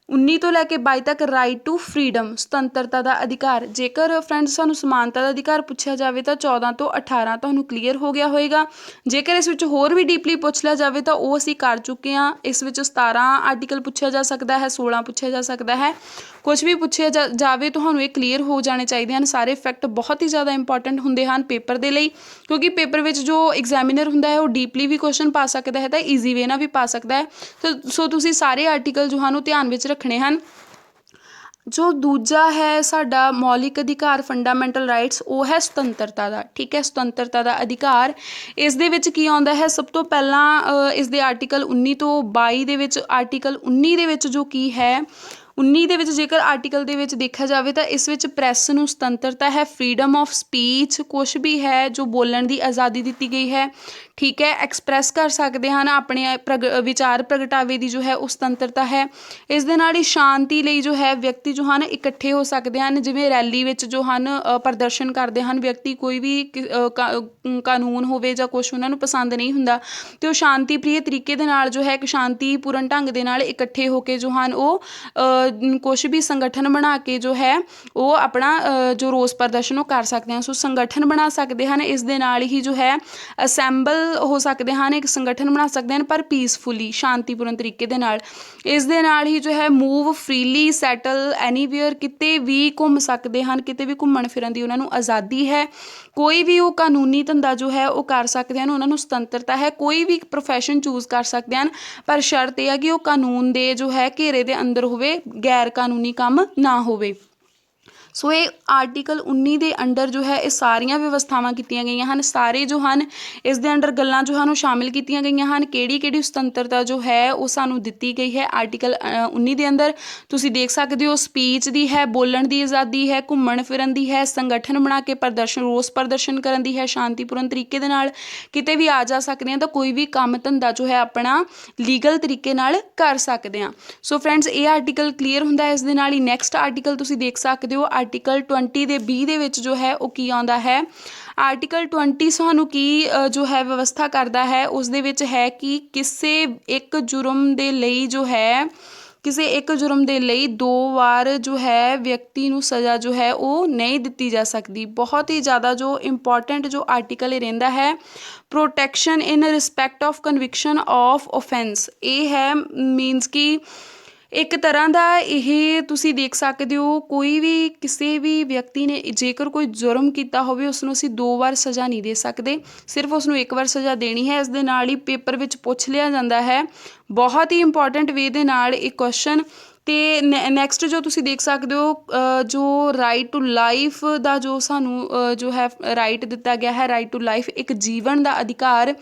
A: 19 ਤੋਂ ਲੈ ਕੇ 22 ਤੱਕ ਰਾਈਟ ਟੂ ਫਰੀਡਮ, ਸੁਤੰਤਰਤਾ ਦਾ ਅਧਿਕਾਰ। ਜੇਕਰ ਫਰੈਂਡਸ ਸਾਨੂੰ ਸਮਾਨਤਾ ਦਾ ਅਧਿਕਾਰ ਪੁੱਛਿਆ ਜਾਵੇ ਤਾਂ 14 ਤੋਂ 18 ਤੁਹਾਨੂੰ ਕਲੀਅਰ ਹੋ ਗਿਆ ਹੋਏਗਾ। ਜੇਕਰ ਇਸ ਵਿੱਚ ਹੋਰ ਵੀ ਡੀਪਲੀ ਪੁੱਛ ਲਿਆ ਜਾਵੇ ਤਾਂ ਉਹ ਅਸੀਂ ਕਰ ਚੁੱਕੇ ਹਾਂ। ਇਸ ਵਿੱਚ 17 ਆਰਟੀਕਲ ਪੁੱਛਿਆ ਜਾ ਸਕਦਾ ਹੈ, 16 ਪੁੱਛਿਆ ਜਾ ਸਕਦਾ ਹੈ। ਕੁਛ ਵੀ ਪੁੱਛਿਆ ਜਾਵੇ ਤੁਹਾਨੂੰ ਇਹ ਕਲੀਅਰ ਹੋ ਜਾਣੇ ਚਾਹੀਦੇ ਹਨ। ਸਾਰੇ ਫੈਕਟ ਬਹੁਤ ਹੀ ਜ਼ਿਆਦਾ ਇੰਪੋਰਟੈਂਟ ਹੁੰਦੇ ਹਨ ਪੇਪਰ ਦੇ ਲਈ, ਕਿਉਂਕਿ ਪੇਪਰ ਵਿੱਚ ਜੋ ਐਗਜ਼ਾਮੀਨਰ ਹੁੰਦਾ ਹੈ ਉਹ ਡੀਪਲੀ ਵੀ ਕੁਐਸਚਨ ਪਾ ਸਕਦਾ ਹੈ ਤਾਂ ਈਜ਼ੀ ਵੇ ਨਾਲ ਵੀ ਪਾ ਸਕਦਾ ਹੈ। ਸੋ ਤੁਸੀਂ ਸਾਰੇ ਆਰਟੀਕਲ ਜੋ ਹਨ ਉਹ ਧਿਆਨ ਵਿੱਚ ਰੱਖਣੇ ਹਨ। ਜੋ ਦੂਜਾ ਹੈ ਸਾਡਾ ਮੌਲਿਕ ਅਧਿਕਾਰ ਫੰਡਾਮੈਂਟਲ ਰਾਈਟਸ, ਉਹ ਹੈ ਸੁਤੰਤਰਤਾ ਦਾ। ਠੀਕ ਹੈ, ਸੁਤੰਤਰਤਾ ਦਾ ਅਧਿਕਾਰ। ਇਸ ਦੇ ਵਿੱਚ ਕੀ ਆਉਂਦਾ ਹੈ, ਸਭ ਤੋਂ ਪਹਿਲਾਂ ਇਸ ਦੇ ਆਰਟੀਕਲ 19 ਤੋਂ 22 ਦੇ ਵਿੱਚ, ਆਰਟੀਕਲ 19 ਦੇ ਵਿੱਚ ਜੋ ਕੀ ਹੈ, 19 ਦੇ ਵਿੱਚ ਜੇਕਰ ਆਰਟੀਕਲ ਦੇ ਵਿੱਚ ਦੇਖਿਆ ਜਾਵੇ ਤਾਂ ਇਸ ਵਿੱਚ ਪ੍ਰੈਸ ਨੂੰ ਸੁਤੰਤਰਤਾ ਹੈ, ਫਰੀਡਮ ਆਫ ਸਪੀਚ ਕੁਛ ਵੀ ਹੈ, ਜੋ ਬੋਲਣ ਦੀ ਆਜ਼ਾਦੀ ਦਿੱਤੀ ਗਈ ਹੈ। ਠੀਕ ਹੈ, ਐਕਸਪ੍ਰੈਸ ਕਰ ਸਕਦੇ ਹਨ ਆਪਣੇ ਵਿਚਾਰ ਪ੍ਰਗਟਾਵੇ ਦੀ ਜੋ ਹੈ ਉਹ ਸੁਤੰਤਰਤਾ ਹੈ। ਇਸ ਦੇ ਨਾਲ ਹੀ ਸ਼ਾਂਤੀ ਲਈ ਜੋ ਹੈ ਵਿਅਕਤੀ ਜੋ ਹਨ ਇਕੱਠੇ ਹੋ ਸਕਦੇ ਹਨ, ਜਿਵੇਂ ਰੈਲੀ ਵਿੱਚ ਜੋ ਹਨ ਪ੍ਰਦਰਸ਼ਨ ਕਰਦੇ ਹਨ ਵਿਅਕਤੀ, ਕੋਈ ਵੀ ਕਾਨੂੰਨ ਹੋਵੇ ਜਾਂ ਕੁਛ ਉਹਨਾਂ ਨੂੰ ਪਸੰਦ ਨਹੀਂ ਹੁੰਦਾ ਅਤੇ ਉਹ ਸ਼ਾਂਤੀ ਪ੍ਰਿਯ ਤਰੀਕੇ ਦੇ ਨਾਲ ਜੋ ਹੈ ਇੱਕ ਸ਼ਾਂਤੀਪੂਰਨ ਢੰਗ ਦੇ ਨਾਲ ਇਕੱਠੇ ਹੋ ਕੇ ਜੋ ਹਨ ਉਹ ਕੁਛ ਵੀ ਸੰਗਠਨ ਬਣਾ ਕੇ ਜੋ ਹੈ ਉਹ ਆਪਣਾ ਜੋ ਰੋਸ ਪ੍ਰਦਰਸ਼ਨ ਉਹ ਕਰ ਸਕਦੇ ਹਨ। ਸੋ ਸੰਗਠਨ ਬਣਾ ਸਕਦੇ ਹਨ। ਇਸ ਦੇ ਨਾਲ ਹੀ ਜੋ ਹੈ ਅਸੈਂਬਲ ਹੋ ਸਕਦੇ ਹਨ, ਇੱਕ ਸੰਗਠਨ ਬਣਾ ਸਕਦੇ ਹਨ ਪਰ ਪੀਸਫੁਲੀ, ਸ਼ਾਂਤੀਪੂਰਨ ਤਰੀਕੇ ਦੇ ਨਾਲ। ਇਸ ਦੇ ਨਾਲ ਹੀ ਜੋ ਹੈ ਮੂਵ ਫਰੀਲੀ, ਸੈਟਲ ਐਨੀਵੇਅਰ, ਕਿਤੇ ਵੀ ਘੁੰਮ ਸਕਦੇ ਹਨ, ਕਿਤੇ ਵੀ ਘੁੰਮਣ ਫਿਰਨ ਦੀ ਉਹਨਾਂ ਨੂੰ ਆਜ਼ਾਦੀ ਹੈ। ਕੋਈ ਵੀ ਉਹ ਕਾਨੂੰਨੀ ਧੰਦਾ ਜੋ ਹੈ ਉਹ ਕਰ ਸਕਦੇ ਹਨ, ਉਹਨਾਂ ਨੂੰ ਸੁਤੰਤਰਤਾ ਹੈ। ਕੋਈ ਵੀ ਪ੍ਰੋਫੈਸ਼ਨ ਚੂਜ਼ ਕਰ ਸਕਦੇ ਹਨ, ਪਰ ਸ਼ਰਤ ਇਹ ਹੈ ਕਿ ਉਹ ਕਾਨੂੰਨ ਦੇ ਜੋ ਹੈ ਘੇਰੇ ਦੇ ਅੰਦਰ ਹੋਵੇ, ਗੈਰ ਕਾਨੂੰਨੀ ਕੰਮ ਨਾ ਹੋਵੇ। ਸੋ ਇਹ ਆਰਟੀਕਲ 19 ਦੇ ਅੰਡਰ ਜੋ ਹੈ ਇਹ ਸਾਰੀਆਂ ਵਿਵਸਥਾਵਾਂ ਕੀਤੀਆਂ ਗਈਆਂ ਹਨ। ਸਾਰੇ ਜੋ ਹਨ ਇਸ ਦੇ ਅੰਡਰ ਗੱਲਾਂ ਜੋ ਹਨ ਉਹ ਸ਼ਾਮਿਲ ਕੀਤੀਆਂ ਗਈਆਂ ਹਨ। ਕਿਹੜੀ ਕਿਹੜੀ ਸੁਤੰਤਰਤਾ ਜੋ ਹੈ ਉਹ ਸਾਨੂੰ ਦਿੱਤੀ ਗਈ ਹੈ ਆਰਟੀਕਲ 19 ਦੇ ਅੰਦਰ। ਤੁਸੀਂ ਦੇਖ ਸਕਦੇ ਹੋ ਸਪੀਚ ਦੀ ਹੈ, ਬੋਲਣ ਦੀ ਆਜ਼ਾਦੀ ਹੈ, ਘੁੰਮਣ ਫਿਰਨ ਦੀ ਹੈ, ਸੰਗਠਨ ਬਣਾ ਕੇ ਪ੍ਰਦਰਸ਼ਨ, ਰੋਸ ਪ੍ਰਦਰਸ਼ਨ ਕਰਨ ਦੀ ਹੈ, ਸ਼ਾਂਤੀਪੂਰਨ ਤਰੀਕੇ ਦੇ ਨਾਲ ਕਿਤੇ ਵੀ ਆ ਜਾ ਸਕਦੇ ਹਾਂ, ਤਾਂ ਕੋਈ ਵੀ ਕੰਮ ਧੰਦਾ ਜੋ ਹੈ ਆਪਣਾ ਲੀਗਲ ਤਰੀਕੇ ਨਾਲ ਕਰ ਸਕਦੇ ਹਾਂ। ਸੋ ਫਰੈਂਡਸ, ਇਹ ਆਰਟੀਕਲ ਕਲੀਅਰ ਹੁੰਦਾ। ਇਸ ਦੇ ਨਾਲ ਹੀ ਨੈਕਸਟ ਆਰਟੀਕਲ ਤੁਸੀਂ ਦੇਖ ਸਕਦੇ ਹੋ, ਆਰਟੀਕਲ 20 ਦੇ 20 ਦੇ ਵਿੱਚ ਜੋ ਹੈ ਉਹ ਕੀ ਆਉਂਦਾ ਹੈ। ਆਰਟੀਕਲ 20 ਸਾਨੂੰ ਕੀ ਜੋ ਹੈ ਵਿਵਸਥਾ ਕਰਦਾ ਹੈ, ਉਸ ਦੇ ਵਿੱਚ ਹੈ ਕਿ ਕਿਸੇ ਇੱਕ ਜੁਰਮ ਦੇ ਲਈ ਜੋ ਹੈ, ਕਿਸੇ ਇੱਕ ਜੁਰਮ ਦੇ ਲਈ 2 ਵਾਰ ਜੋ ਹੈ ਵਿਅਕਤੀ ਨੂੰ ਸਜ਼ਾ ਜੋ ਹੈ ਉਹ ਨਹੀਂ ਦਿੱਤੀ ਜਾ ਸਕਦੀ। ਬਹੁਤ ਹੀ ਜ਼ਿਆਦਾ ਜੋ ਇੰਪੋਰਟੈਂਟ ਜੋ ਆਰਟੀਕਲ ਇਹ ਰਹਿੰਦਾ ਹੈ, protection in respect of conviction of offence. ਇਹ ਹੈ ਮੀਨਸ ਕਿ ਇੱਕ ਤਰ੍ਹਾਂ ਦਾ ਇਹ ਤੁਸੀਂ ਦੇਖ ਸਕਦੇ ਹੋ, ਕੋਈ ਵੀ ਕਿਸੇ ਵੀ ਵਿਅਕਤੀ ਨੇ ਜੇਕਰ ਕੋਈ ਜੁਰਮ ਕੀਤਾ ਹੋਵੇ ਉਸ ਨੂੰ ਅਸੀਂ 2 ਵਾਰ ਸਜ਼ਾ ਨਹੀਂ ਦੇ ਸਕਦੇ, ਸਿਰਫ ਉਸ ਨੂੰ 1 ਵਾਰ ਸਜ਼ਾ ਦੇਣੀ ਹੈ। ਇਸ ਦੇ ਨਾਲ ਹੀ ਪੇਪਰ ਵਿੱਚ ਪੁੱਛ ਲਿਆ ਜਾਂਦਾ ਹੈ, ਬਹੁਤ ਹੀ ਇੰਪੋਰਟੈਂਟ ਵੇ ਦੇ ਨਾਲ ਇਹ ਕੁਐਸਚਨ। ਅਤੇ ਨੈਕਸਟ ਜੋ ਤੁਸੀਂ ਦੇਖ ਸਕਦੇ ਹੋ, ਜੋ ਰਾਈਟ ਟੂ ਲਾਈਫ ਦਾ ਜੋ ਸਾਨੂੰ ਜੋ ਹੈ ਰਾਈਟ ਦਿੱਤਾ ਗਿਆ ਹੈ, ਰਾਈਟ ਟੂ ਲਾਈਫ, ਇੱਕ ਜੀਵਨ ਦਾ ਅਧਿਕਾਰ,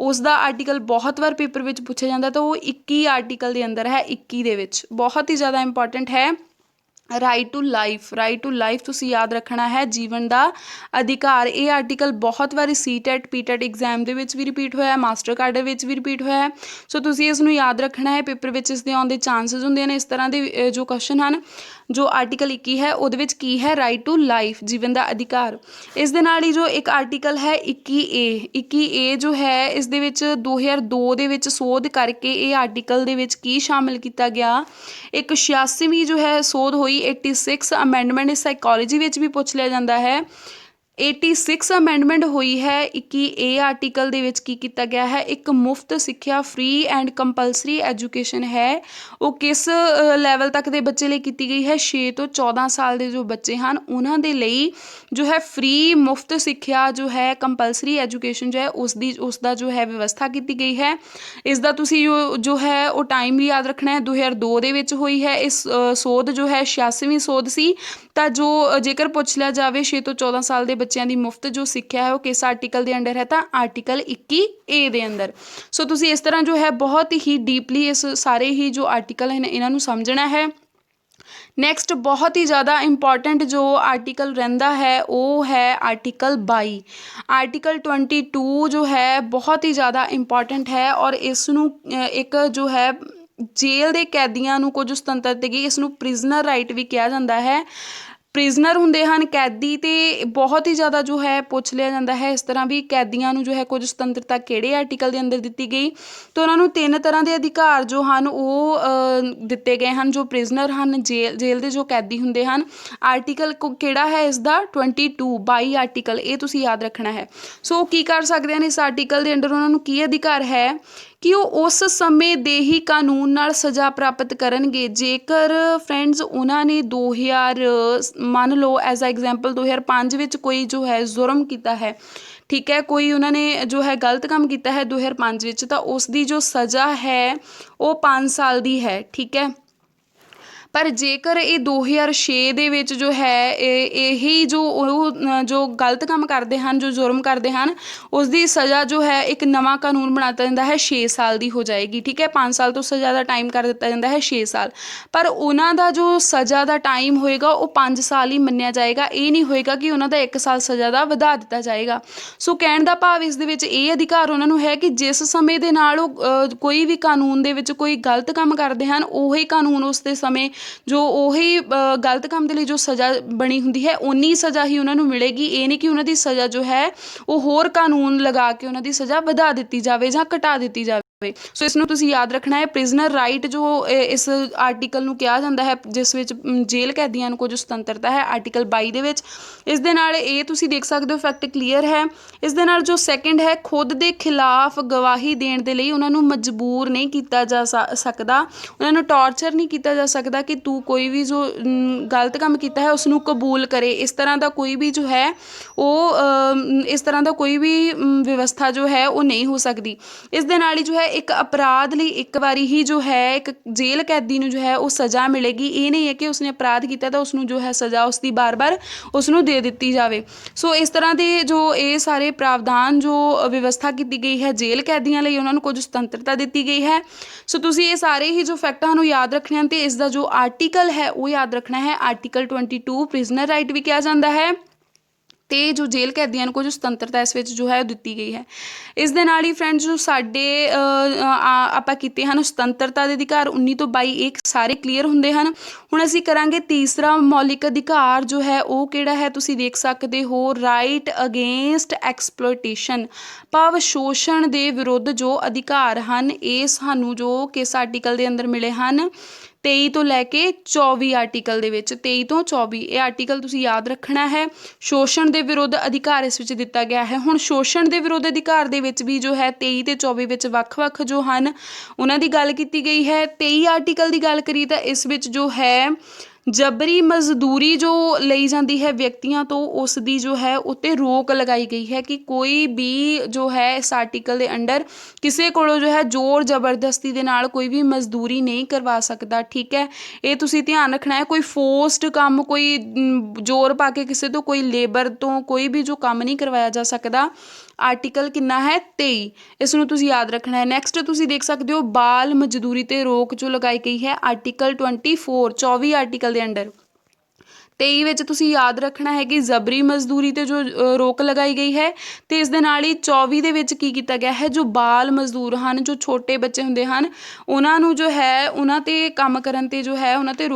A: ਉਸ ਦਾ ਆਰਟੀਕਲ ਬਹੁਤ ਵਾਰ ਪੇਪਰ ਵਿੱਚ ਪੁੱਛਿਆ ਜਾਂਦਾ, ਤਾਂ ਉਹ 21 ਆਰਟੀਕਲ ਦੇ ਅੰਦਰ ਹੈ। 21 ਦੇ ਵਿੱਚ ਬਹੁਤ ਹੀ ਜ਼ਿਆਦਾ ਇੰਪੋਰਟੈਂਟ ਹੈ right to life. Right to life ਤੁਸੀਂ ਯਾਦ ਰੱਖਣਾ ਹੈ, ਜੀਵਨ ਦਾ ਅਧਿਕਾਰ। ਇਹ ਆਰਟੀਕਲ ਬਹੁਤ ਵਾਰੀ ਸੀਟੈਟ ਪੀਟੈਟ ਐਗਜ਼ਾਮ ਦੇ ਵਿੱਚ ਵੀ ਰਿਪੀਟ ਹੋਇਆ, ਮਾਸਟਰ ਕਾਰਡ ਦੇ ਵਿੱਚ ਵੀ ਰਿਪੀਟ ਹੋਇਆ। ਸੋ ਤੁਸੀਂ ਇਸ ਨੂੰ ਯਾਦ ਰੱਖਣਾ ਹੈ, ਪੇਪਰ ਵਿੱਚ ਇਸ ਦੇ ਆਉਣ ਦੇ ਚਾਂਸਿਸ ਹੁੰਦੇ ਨੇ। ਇਸ ਤਰ੍ਹਾਂ ਦੇ ਜੋ ਕੁਐਸਚਨ ਹਨ, ਜੋ ਆਰਟੀਕਲ 21 ਹੈ ਉਹਦੇ ਵਿੱਚ ਕੀ ਹੈ, ਰਾਈਟ ਟੂ ਲਾਈਫ, ਜੀਵਨ ਦਾ ਅਧਿਕਾਰ। ਇਸ ਦੇ ਨਾਲ ਹੀ ਜੋ ਇੱਕ ਆਰਟੀਕਲ ਹੈ 21A ਜੋ ਹੈ, ਇਸ ਦੇ ਵਿੱਚ 2002 ਦੇ ਵਿੱਚ ਸੋਧ ਕਰਕੇ ਇਹ ਆਰਟੀਕਲ ਦੇ ਵਿੱਚ ਕੀ ਸ਼ਾਮਿਲ ਕੀਤਾ ਗਿਆ, ਇੱਕ 86ਵੀਂ ਜੋ ਹੈ ਸੋਧ ਹੋਈ, 86 ਅਮੈਂਡਮੈਂਟ। ਇਸ ਸਾਈਕੋਲੋਜੀ ਵਿੱਚ ਵੀ ਪੁੱਛ ਲਿਆ ਜਾਂਦਾ ਹੈ। 86 ਅਮੈਂਡਮੈਂਟ ਹੋਈ ਹੈ। 21A ਆਰਟੀਕਲ ਦੇ ਵਿੱਚ ਕੀ ਕੀਤਾ ਗਿਆ ਹੈ, ਇੱਕ ਮੁਫਤ ਸਿੱਖਿਆ, ਫ੍ਰੀ ਐਂਡ ਕੰਪਲਸਰੀ ਐਜੂਕੇਸ਼ਨ ਹੈ, ਉਹ ਕਿਸ ਲੈਵਲ ਤੱਕ ਦੇ ਬੱਚੇ ਲਈ ਕੀਤੀ ਗਈ ਹੈ, 6 ਤੋਂ 14 ਸਾਲ ਦੇ ਜੋ ਬੱਚੇ ਹਨ ਉਹਨਾਂ ਦੇ ਲਈ ਜੋ ਹੈ ਫ੍ਰੀ ਮੁਫਤ ਸਿੱਖਿਆ ਜੋ ਹੈ, ਕੰਪਲਸਰੀ ਐਜੂਕੇਸ਼ਨ ਜੋ ਹੈ ਉਸ ਦਾ ਜੋ ਹੈ ਵਿਵਸਥਾ ਕੀਤੀ ਗਈ ਹੈ। ਇਸ ਦਾ ਤੁਸੀਂ ਜੋ ਹੈ ਉਹ ਟਾਈਮ ਵੀ ਯਾਦ ਰੱਖਣਾ ਹੈ, 2002 ਦੇ ਵਿੱਚ ਹੋਈ ਹੈ। ਇਸ ਸੋਧ ਜੋ ਹੈ 86ਵੀਂ ਸੋਧ ਸੀ। ਤਾਂ ਜੋ ਜੇਕਰ ਪੁੱਛ ਲਿਆ ਜਾਵੇ 6 ਤੋਂ 14 ਸਾਲ ਦੇ ਬੱਚਿਆਂ ਦੀ ਮੁਫਤ ਜੋ ਸਿੱਖਿਆ ਹੈ ਉਹ ਕਿਸ ਆਰਟੀਕਲ ਦੇ ਅੰਡਰ ਹੈ, ਤਾਂ ਆਰਟੀਕਲ 21A ਦੇ ਅੰਦਰ। ਸੋ ਤੁਸੀਂ ਇਸ ਤਰ੍ਹਾਂ ਜੋ ਹੈ ਬਹੁਤ ਹੀ ਡੀਪਲੀ ਇਸ ਸਾਰੇ ਹੀ ਜੋ ਆਰਟੀਕਲ ਹਨ ਇਹਨਾਂ ਨੂੰ ਸਮਝਣਾ ਹੈ। ਨੈਕਸਟ ਬਹੁਤ ਹੀ ਜ਼ਿਆਦਾ ਇੰਪੋਰਟੈਂਟ ਜੋ ਆਰਟੀਕਲ ਰਹਿੰਦਾ ਹੈ ਉਹ ਹੈ ਆਰਟੀਕਲ 22। ਆਰਟੀਕਲ 22 ਜੋ ਹੈ ਬਹੁਤ ਹੀ ਜ਼ਿਆਦਾ ਇੰਪੋਰਟੈਂਟ ਹੈ, ਔਰ ਇਸ ਨੂੰ ਇੱਕ ਜੋ ਹੈ ਜੇਲ੍ਹ ਦੇ ਕੈਦੀਆਂ ਨੂੰ ਕੁਝ ਸੁਤੰਤਰਤਾ ਦਿੱਤੀ, ਇਸ ਨੂੰ ਪ੍ਰਿਜ਼ਨਰ ਰਾਈਟ ਵੀ ਕਿਹਾ ਜਾਂਦਾ ਹੈ। ਪ੍ਰਿਜ਼ਨਰ ਹੁੰਦੇ ਹਨ ਕੈਦੀ, ਅਤੇ ਬਹੁਤ ਹੀ ਜ਼ਿਆਦਾ ਜੋ ਹੈ ਪੁੱਛ ਲਿਆ ਜਾਂਦਾ ਹੈ ਇਸ ਤਰ੍ਹਾਂ ਵੀ ਕੈਦੀਆਂ ਨੂੰ ਜੋ ਹੈ ਕੁਝ ਸੁਤੰਤਰਤਾ ਕਿਹੜੇ ਆਰਟੀਕਲ ਦੇ ਅੰਦਰ ਦਿੱਤੀ ਗਈ। ਤਾਂ ਉਹਨਾਂ ਨੂੰ 3 ਤਰ੍ਹਾਂ ਦੇ ਅਧਿਕਾਰ ਜੋ ਹਨ ਉਹ ਦਿੱਤੇ ਗਏ ਹਨ। ਜੋ ਪ੍ਰਿਜ਼ਨਰ ਹਨ, ਜੇਲ੍ਹ ਦੇ ਜੋ ਕੈਦੀ ਹੁੰਦੇ ਹਨ, ਆਰਟੀਕਲ ਕਿਹੜਾ ਹੈ ਇਸ ਦਾ, 22 ਆਰਟੀਕਲ, ਇਹ ਤੁਸੀਂ ਯਾਦ ਰੱਖਣਾ ਹੈ। ਸੋ ਕੀ ਕਰ ਸਕਦੇ ਹਨ ਇਸ ਆਰਟੀਕਲ ਦੇ ਅੰਡਰ, ਉਹਨਾਂ ਨੂੰ ਕੀ ਅਧਿਕਾਰ ਹੈ ਕਿ ਉਹ ਉਸ ਸਮੇਂ ਦੇ ਹੀ ਕਾਨੂੰਨ ਨਾਲ ਸਜ਼ਾ ਪ੍ਰਾਪਤ ਕਰਨਗੇ। ਜੇਕਰ ਫਰੈਂਡਸ ਉਹਨਾਂ ਨੇ 2000 ਮੰਨ ਲਓ ਐਜ਼ ਆ ਐਗਜ਼ਾਮਪਲ 2005 ਵਿੱਚ ਕੋਈ ਜੋ ਹੈ ਜ਼ੁਰਮ ਕੀਤਾ ਹੈ, ਠੀਕ ਹੈ, ਕੋਈ ਉਹਨਾਂ ਨੇ ਜੋ ਹੈ ਗਲਤ ਕੰਮ ਕੀਤਾ ਹੈ 2005 ਵਿੱਚ, ਤਾਂ ਉਸ ਦੀ ਜੋ ਸਜ਼ਾ ਹੈ ਉਹ 5 ਸਾਲ ਦੀ ਹੈ, ਠੀਕ ਹੈ। ਪਰ ਜੇਕਰ ਇਹ 2006 ਦੇ ਵਿੱਚ ਜੋ ਹੈ ਇਹੀ ਜੋ ਉਹ ਜੋ ਗਲਤ ਕੰਮ ਕਰਦੇ ਹਨ, ਜੋ ਜੁਰਮ ਕਰਦੇ ਹਨ, ਉਸ ਦੀ ਸਜ਼ਾ ਜੋ ਹੈ ਇੱਕ ਨਵਾਂ ਕਾਨੂੰਨ ਬਣਾ ਦਿੱਤਾ ਜਾਂਦਾ ਹੈ, 6 ਸਾਲ ਦੀ ਹੋ ਜਾਏਗੀ, ਠੀਕ ਹੈ। 5 ਸਾਲ ਤੋਂ ਸਜ਼ਾ ਦਾ ਟਾਈਮ ਕਰ ਦਿੱਤਾ ਜਾਂਦਾ ਹੈ 6 ਸਾਲ, ਪਰ ਉਹਨਾਂ ਦਾ ਜੋ ਸਜ਼ਾ ਦਾ ਟਾਈਮ ਹੋਏਗਾ ਉਹ 5 ਸਾਲ ਹੀ ਮੰਨਿਆ ਜਾਏਗਾ। ਇਹ ਨਹੀਂ ਹੋਏਗਾ ਕਿ ਉਹਨਾਂ ਦਾ 1 ਸਾਲ ਸਜ਼ਾ ਦਾ ਵਧਾ ਦਿੱਤਾ ਜਾਏਗਾ। ਸੋ ਕਹਿਣ ਦਾ ਭਾਵ ਇਸ ਦੇ ਵਿੱਚ ਇਹ ਅਧਿਕਾਰ ਉਹਨਾਂ ਨੂੰ ਹੈ ਕਿ ਜਿਸ ਸਮੇਂ ਦੇ ਨਾਲ ਉਹ ਕੋਈ ਵੀ ਕਾਨੂੰਨ ਦੇ ਵਿੱਚ ਕੋਈ ਗਲਤ ਕੰਮ ਕਰਦੇ ਹਨ, ਉਹੀ ਕਾਨੂੰਨ ਉਸ ਦੇ ਸਮੇਂ ਜੋ ਉਹੀ ਗਲਤ ਕੰਮ ਦੇ ਲਈ ਜੋ ਸਜ਼ਾ ਬਣੀ ਹੁੰਦੀ ਹੈ ਓਨੀ ਸਜ਼ਾ ਹੀ ਉਹਨਾਂ ਨੂੰ ਮਿਲੇਗੀ। ਇਹ ਨਹੀਂ ਕਿ ਉਹਨਾਂ ਦੀ ਸਜ਼ਾ ਜੋ ਹੈ ਉਹ ਹੋਰ ਕਾਨੂੰਨ ਲਗਾ ਕੇ ਉਹਨਾਂ ਦੀ ਸਜ਼ਾ ਵਧਾ ਦਿੱਤੀ ਜਾਵੇ ਜਾਂ ਘਟਾ ਦਿੱਤੀ ਜਾਵੇ। ਸੋ ਇਸ ਨੂੰ ਤੁਸੀਂ ਯਾਦ ਰੱਖਣਾ ਹੈ। ਪ੍ਰਿਜ਼ਨਰ ਰਾਈਟ ਜੋ ਇਸ ਆਰਟੀਕਲ ਨੂੰ ਕਿਹਾ ਜਾਂਦਾ ਹੈ, ਜਿਸ ਵਿੱਚ ਜੇਲ੍ਹ ਕੈਦੀਆਂ ਨੂੰ ਕੁਝ ਸੁਤੰਤਰਤਾ ਹੈ, ਆਰਟੀਕਲ 22 ਦੇ ਵਿੱਚ। ਇਸ ਦੇ ਨਾਲ ਇਹ ਤੁਸੀਂ ਦੇਖ ਸਕਦੇ ਹੋ ਫੈਕਟ ਕਲੀਅਰ ਹੈ। ਇਸ ਦੇ ਨਾਲ ਜੋ ਸੈਕਿੰਡ ਹੈ, ਖੁਦ ਦੇ ਖਿਲਾਫ ਗਵਾਹੀ ਦੇਣ ਦੇ ਲਈ ਉਹਨਾਂ ਨੂੰ ਮਜਬੂਰ ਨਹੀਂ ਕੀਤਾ ਜਾ ਸਕਦਾ, ਉਹਨਾਂ ਨੂੰ ਟਾਰਚਰ ਨਹੀਂ ਕੀਤਾ ਜਾ ਸਕਦਾ ਕਿ ਤੂੰ ਕੋਈ ਵੀ ਜੋ ਗਲਤ ਕੰਮ ਕੀਤਾ ਹੈ ਉਸ ਨੂੰ ਕਬੂਲ ਕਰੇ। ਇਸ ਤਰ੍ਹਾਂ ਦਾ ਕੋਈ ਵੀ ਜੋ ਹੈ ਉਹ ਇਸ ਤਰ੍ਹਾਂ ਦਾ ਕੋਈ ਵੀ ਵਿਵਸਥਾ ਜੋ ਹੈ ਉਹ ਨਹੀਂ ਹੋ ਸਕਦੀ। ਇਸ ਦੇ ਨਾਲ ਹੀ ਜੋ ਹੈ ਇੱਕ ਅਪਰਾਧ ਲਈ ਇੱਕ ਵਾਰੀ ਹੀ ਜੋ ਹੈ ਇੱਕ ਜੇਲ੍ਹ ਕੈਦੀ ਨੂੰ ਜੋ ਹੈ ਉਹ ਸਜ਼ਾ ਮਿਲੇਗੀ। ਇਹ ਨਹੀਂ ਹੈ ਕਿ ਉਸਨੇ ਅਪਰਾਧ ਕੀਤਾ ਤਾਂ ਉਸਨੂੰ ਜੋ ਹੈ ਸਜ਼ਾ ਉਸਦੀ ਬਾਰ-ਬਾਰ ਉਸਨੂੰ ਦੇ ਦਿੱਤੀ ਜਾਵੇ। ਸੋ ਇਸ ਤਰ੍ਹਾਂ ਦੇ ਜੋ ਇਹ ਸਾਰੇ ਪ੍ਰਾਵਧਾਨ ਜੋ ਵਿਵਸਥਾ ਕੀਤੀ ਗਈ ਹੈ ਜੇਲ੍ਹ ਕੈਦੀਆਂ ਲਈ, ਉਹਨਾਂ ਨੂੰ ਕੁਝ ਸੁਤੰਤਰਤਾ ਦਿੱਤੀ ਗਈ ਹੈ। ਸੋ ਤੁਸੀਂ ਇਹ ਸਾਰੇ ਹੀ ਜੋ ਫੈਕਟਾਂ ਨੂੰ ਯਾਦ ਰੱਖਣੇ ਹਨ ਅਤੇ ਇਸ ਦਾ ਜੋ ਆਰਟੀਕਲ ਹੈ ਉਹ ਯਾਦ ਰੱਖਣਾ ਹੈ। ਆਰਟੀਕਲ 22 ਪ੍ਰਿਜ਼ਨਰ ਰਾਈਟ ਵੀ ਕਿਹਾ ਜਾਂਦਾ ਹੈ, ਅਤੇ ਜੋ ਜੇਲ੍ਹ ਕੈਦੀਆਂ ਨੂੰ ਕੁਝ ਸੁਤੰਤਰਤਾ ਇਸ ਵਿੱਚ ਜੋ ਹੈ ਉਹ ਦਿੱਤੀ ਗਈ ਹੈ। ਇਸ ਦੇ ਨਾਲ ਹੀ ਫਰੈਂਡਸ ਜੋ ਸਾਡੇ ਆਪਾਂ ਕੀਤੇ ਹਨ ਸੁਤੰਤਰਤਾ ਦੇ ਅਧਿਕਾਰ 19 ਤੋਂ 22 ਇਹ ਸਾਰੇ ਕਲੀਅਰ ਹੁੰਦੇ ਹਨ। ਹੁਣ ਅਸੀਂ ਕਰਾਂਗੇ ਤੀਸਰਾ ਮੌਲਿਕ ਅਧਿਕਾਰ ਜੋ ਹੈ ਉਹ ਕਿਹੜਾ ਹੈ, ਤੁਸੀਂ ਦੇਖ ਸਕਦੇ ਹੋ ਰਾਈਟ ਅਗੇਂਸਟ ਐਕਸਪਲੋਇਟੇਸ਼ਨ, ਭਾਵ ਸ਼ੋਸ਼ਣ ਦੇ ਵਿਰੁੱਧ ਜੋ ਅਧਿਕਾਰ ਹਨ ਇਹ ਸਾਨੂੰ ਜੋ ਕਿਸ ਆਰਟੀਕਲ ਦੇ ਅੰਦਰ ਮਿਲੇ ਹਨ 23 ਤੋਂ ਲੈ ਕੇ 24 ਆਰਟੀਕਲ ਦੇ ਵਿੱਚ। 23 ਤੋਂ 24 ਇਹ ਆਰਟੀਕਲ ਤੁਸੀਂ ਯਾਦ ਰੱਖਣਾ ਹੈ। ਸ਼ੋਸ਼ਣ ਦੇ ਵਿਰੁੱਧ ਅਧਿਕਾਰ ਇਸ ਵਿੱਚ ਦਿੱਤਾ ਗਿਆ ਹੈ। ਹੁਣ ਸ਼ੋਸ਼ਣ ਦੇ ਵਿਰੁੱਧ ਅਧਿਕਾਰ ਦੇ ਵਿੱਚ ਵੀ ਜੋ ਹੈ 23 ਤੇ 24 ਵਿੱਚ ਵੱਖ-ਵੱਖ ਜੋ ਹਨ ਉਹਨਾਂ ਦੀ ਗੱਲ ਕੀਤੀ ਗਈ ਹੈ। 23 ਆਰਟੀਕਲ ਦੀ ਗੱਲ ਕਰੀਏ ਤਾਂ ਇਸ ਵਿੱਚ ਜੋ ਹੈ ਜਬਰੀ ਮਜ਼ਦੂਰੀ ਜੋ ਲਈ ਜਾਂਦੀ ਹੈ ਵਿਅਕਤੀਆਂ ਤੋਂ, ਉਸ ਦੀ ਜੋ ਹੈ ਉੱਤੇ ਰੋਕ ਲਗਾਈ ਗਈ ਹੈ ਕਿ ਕੋਈ ਵੀ ਜੋ ਹੈ ਇਸ ਆਰਟੀਕਲ ਦੇ ਅੰਡਰ ਕਿਸੇ ਕੋਲੋਂ ਜੋ ਹੈ ਜ਼ੋਰ ਜ਼ਬਰਦਸਤੀ ਦੇ ਨਾਲ ਕੋਈ ਵੀ ਮਜ਼ਦੂਰੀ ਨਹੀਂ ਕਰਵਾ ਸਕਦਾ, ਠੀਕ ਹੈ। ਇਹ ਤੁਸੀਂ ਧਿਆਨ ਰੱਖਣਾ ਹੈ। ਕੋਈ ਫੋਰਸਡ ਕੰਮ, ਕੋਈ ਜ਼ੋਰ ਪਾ ਕੇ ਕਿਸੇ ਤੋਂ, ਕੋਈ ਲੇਬਰ ਤੋਂ ਕੋਈ ਵੀ ਜੋ ਕੰਮ ਨਹੀਂ ਕਰਵਾਇਆ ਜਾ ਸਕਦਾ। ਆਰਟੀਕਲ ਕਿੰਨਾ ਹੈ 23, ਇਸ ਨੂੰ ਤੁਸੀਂ ਯਾਦ ਰੱਖਣਾ ਹੈ। ਨੈਕਸਟ ਤੁਸੀਂ ਦੇਖ ਸਕਦੇ ਹੋ ਬਾਲ ਮਜ਼ਦੂਰੀ ਤੇ ਰੋਕ ਜੋ ਲਗਾਈ ਗਈ ਹੈ ਆਰਟੀਕਲ 24 ਆਰਟੀਕਲ ਦੇ ਅੰਡਰ। 23 ਵਿੱਚ ਤੁਸੀਂ ਯਾਦ ਰੱਖਣਾ ਹੈ ਕਿ ਜਬਰੀ ਮਜ਼ਦੂਰੀ ਤੇ ਜੋ ਰੋਕ ਲਗਾਈ ਗਈ ਹੈ, ਅਤੇ ਇਸ ਦੇ ਨਾਲ ਹੀ 24 ਦੇ ਵਿੱਚ ਕੀ ਕੀਤਾ ਗਿਆ ਹੈ, ਜੋ ਬਾਲ ਮਜ਼ਦੂਰ ਹਨ, ਜੋ ਛੋਟੇ ਬੱਚੇ ਹੁੰਦੇ ਹਨ, ਉਹਨਾਂ ਨੂੰ ਜੋ ਹੈ ਉਹਨਾਂ 'ਤੇ ਕੰਮ ਕਰਨ 'ਤੇ ਜੋ ਹੈ ਉਹਨਾਂ 'ਤੇ